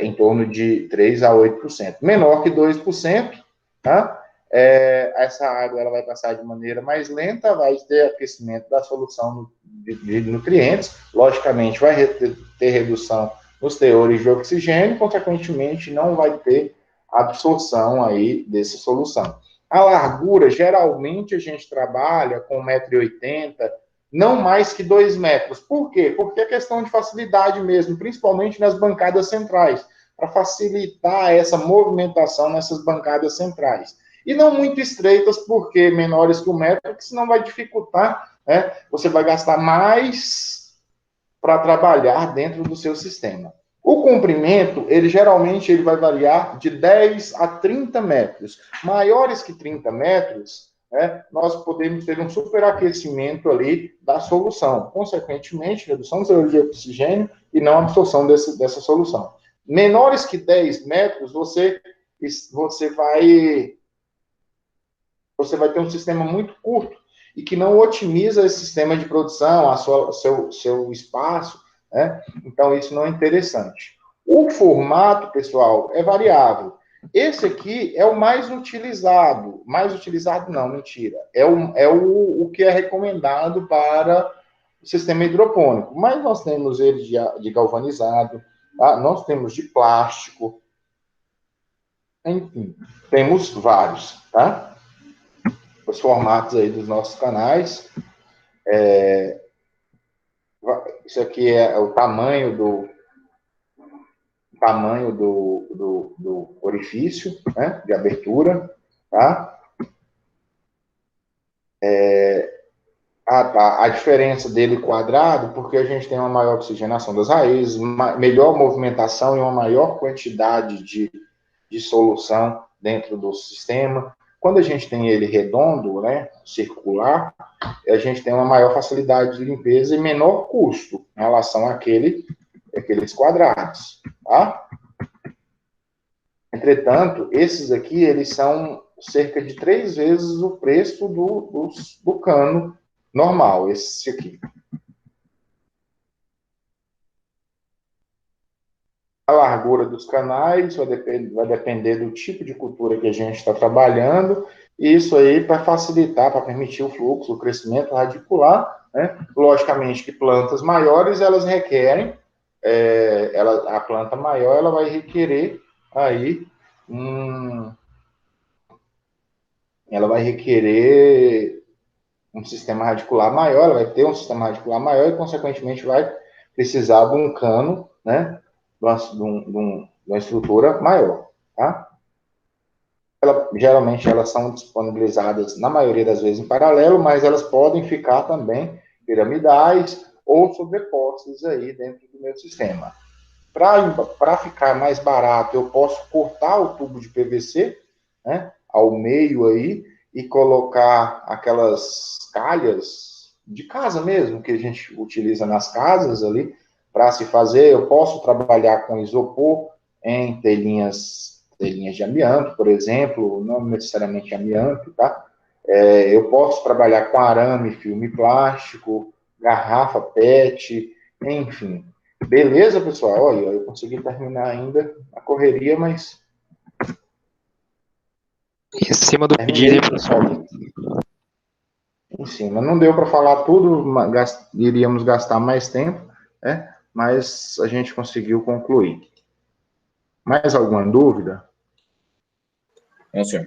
em torno de 3 a 8%. Menor que 2%, tá? Essa água ela vai passar de maneira mais lenta, vai ter aquecimento da solução de nutrientes, logicamente vai ter redução nos teores de oxigênio, consequentemente não vai ter absorção aí dessa solução. A largura, geralmente a gente trabalha com 1,80 m, não mais que 2 metros. Por quê? Porque é questão de facilidade mesmo, principalmente nas bancadas centrais, para facilitar essa movimentação nessas bancadas centrais. E não muito estreitas, porque menores que 1 metro, porque senão vai dificultar, né? Você vai gastar mais para trabalhar dentro do seu sistema. O comprimento, geralmente vai variar de 10 a 30 metros. Maiores que 30 metros, nós podemos ter um superaquecimento ali da solução. Consequentemente, redução do teor de oxigênio e não absorção dessa solução. Menores que 10 metros, você vai ter um sistema muito curto e que não otimiza esse sistema de produção, seu espaço, né? Então, isso não é interessante. O formato, pessoal, é variável. Esse aqui é o mais utilizado. Mais utilizado não, mentira. É o que é recomendado para o sistema hidropônico. Mas nós temos ele de galvanizado, tá? Nós temos de plástico. Enfim, temos vários, tá? Os formatos aí dos nossos canais. Isso aqui é o tamanho do orifício, né, de abertura, tá? A diferença dele quadrado, porque a gente tem uma maior oxigenação das raízes, melhor movimentação e uma maior quantidade de solução dentro do sistema. Quando a gente tem ele redondo, né, circular, a gente tem uma maior facilidade de limpeza e menor custo em relação àqueles quadrados, tá? Entretanto, esses aqui, eles são cerca de 3 vezes o preço do cano normal, esse aqui. A largura dos canais vai depender do tipo de cultura que a gente está trabalhando, e isso aí para facilitar, para permitir o fluxo, o crescimento radicular, né? Logicamente que plantas maiores, elas requerem, a planta maior, ela vai requerer aí um sistema radicular maior, ela vai ter um sistema radicular maior e, consequentemente, vai precisar de um cano, né? De uma estrutura maior, tá? Geralmente elas são disponibilizadas, na maioria das vezes, em paralelo, mas elas podem ficar também piramidais ou sobrepostas aí dentro do meu sistema. Para ficar mais barato, eu posso cortar o tubo de PVC, né, ao meio aí, e colocar aquelas calhas de casa mesmo, que a gente utiliza nas casas ali, para se fazer. Eu posso trabalhar com isopor em telinhas de amianto, por exemplo, não necessariamente amianto, tá? Eu posso trabalhar com arame, filme plástico, garrafa PET, enfim. Beleza, pessoal? Olha, eu consegui terminar ainda a correria, mas... Em cima do pedido, hein, professor? Em cima. Não deu para falar tudo, iríamos gastar mais tempo, né? mas a gente conseguiu concluir. Mais alguma dúvida? Não, senhor.